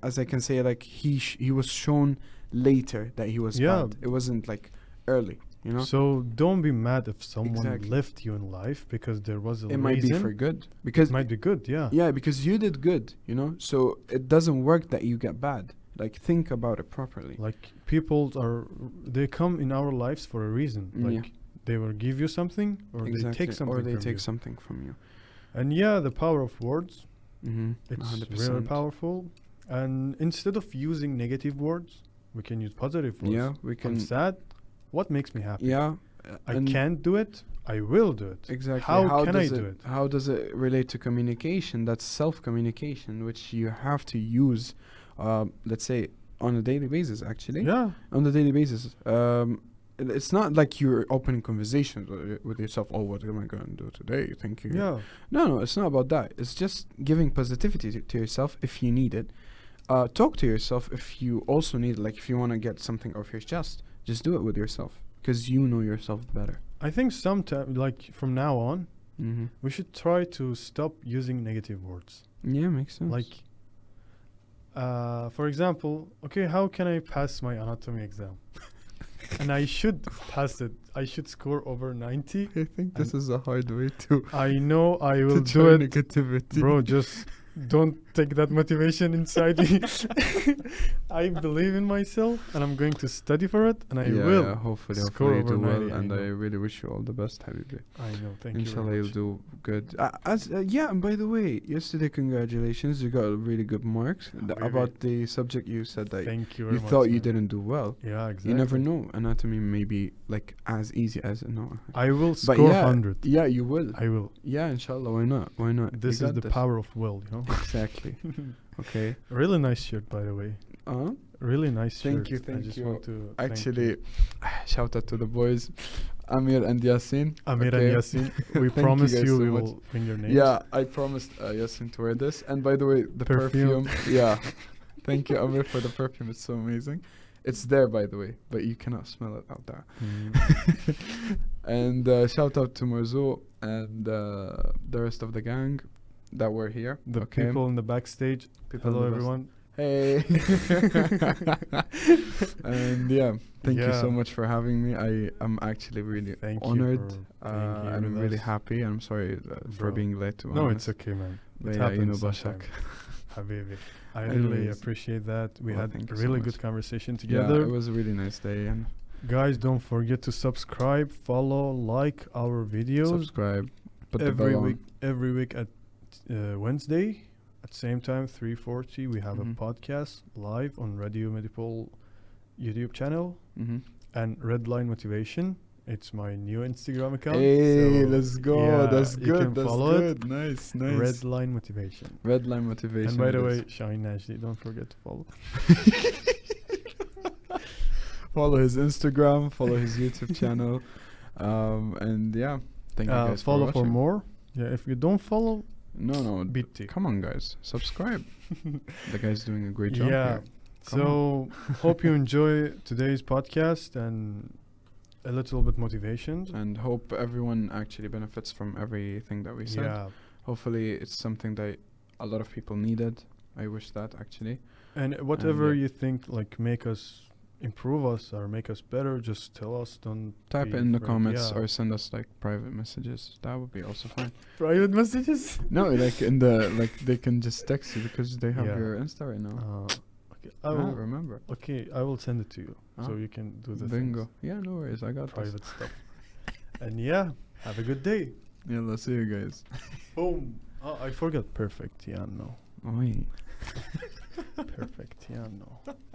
as I can say, like, he was shown later that he was Yeah. bad. It wasn't like early. You know, So don't be mad if someone Exactly. left you in life because there was a it reason. might be for good, because It might be good, yeah. yeah, because you did good. You know, so it doesn't work that you get bad. Like, think about it properly. Like they come in our lives for a reason. Yeah. Like they will give you something, or they take something or they from take you. something from you. And yeah, the power of words, Mm-hmm. it's 100%. really powerful. And instead of using negative words, we can use positive words. Yeah, we I'm can. sad. What makes me happy? Yeah, I and can't do it. I will do it. exactly. How can I does do it? How does it relate to communication? That's self-communication, which you have to use, let's say, on a daily basis. Actually, Yeah. on a daily basis. It's not like you're opening conversations with yourself. Oh, what am I going to do today? Thank you. Yeah. No, it's not about that. It's just giving positivity to yourself if you need it. Talk to yourself if you also need it. Like, if you want to get something off your chest, just do it with yourself, because you know yourself better. I think sometimes, like from now on, Mm-hmm. we should try to stop using negative words. Yeah, makes sense. Like, for example, okay, how can I pass my anatomy exam? And I should pass it. I should score over 90. I think this is a hard way to I know I will to do try it. negativity. Bro, just don't take that motivation inside me. I believe in myself, and I'm going to study for it, and I will. Yeah, hopefully score you do over well, 90, and I know. really wish you all the best, Habibi. I know. Thank Inshallah, you. you'll do good. Yeah, and by the way, yesterday, congratulations, you got really good marks. Habibi. About the subject you said that Thank you you very much. thought you man. didn't do well. Yeah, exactly. You never know. Anatomy may be like as easy as no. I will But score yeah, 100. yeah, you will. I will. Yeah, inshallah. Why not? Why not? This You is got the power of will, you know. Exactly. Okay. Really nice shirt, by the way. Really nice Thank shirt. you, I thank just you. want to thank Actually, you. shout out to the boys, Amir and Yasin. Amir okay? and Yasin, we Thank you promise guys you so we much. will bring your names. Yeah, I promised Yasin to wear this. And by the way, the Perfume. yeah. Thank you, Amir, for the perfume. It's so amazing. It's there, by the way, but you cannot smell it out there. And shout out to Marzo and the rest of the gang that were here. The okay? people in the backstage. People in Hello, the bus- everyone. Hey. And yeah, thank you so Yeah. much for having me. I am actually really Thank honored. you for being here And I'm with really us. happy. I'm sorry for Bro. being late. To be No, honest. it's okay, man. But It yeah, you know, happens Bashak. sometime. Habibi. I really Anyways. appreciate that. We Well, had thank a you so really much. good conversation Yeah, together. it was a really nice day. And Guys, don't forget to subscribe, follow, like our videos subscribe. Put the bell on. every week at Wednesday at same time 3:40 we have Mhm. a podcast live on Radio Medipol YouTube channel Mm-hmm. and Redline Motivation. It's my new Instagram account. Hey, so let's go. yeah, That's you good. can That's follow it. good. Nice, nice. Redline Motivation. Red line motivation. And by the it way, is. Shahin Najdi, don't forget to follow. Follow his Instagram, follow his YouTube channel, and yeah, thank you guys Follow for for watching. more. Yeah, if you don't follow, No, BT. come on, guys, subscribe. The guy's doing a great job. Yeah. here. Come So hope you enjoy today's podcast and a little bit motivation. And hope everyone actually benefits from everything that we said. Yeah. Hopefully, it's something that a lot of people needed. I wish that actually. And whatever yeah. you think like make us improve us or make us better, just tell us. Don't Type be it in the afraid. comments Yeah. or send us like private messages. That would be also fine. private messages. No, like in the like they can just text you because they have Yeah. your Insta right now. Okay, I will. Remember. Okay, I will send it to you so you can do the Bingo. things, Yeah, no worries. I got this. private stuff. And yeah, have a good day. Yeah, let's see you guys. Boom. Oh, I forgot perfect. Yeah, no. Oi. Perfect. Yeah, no.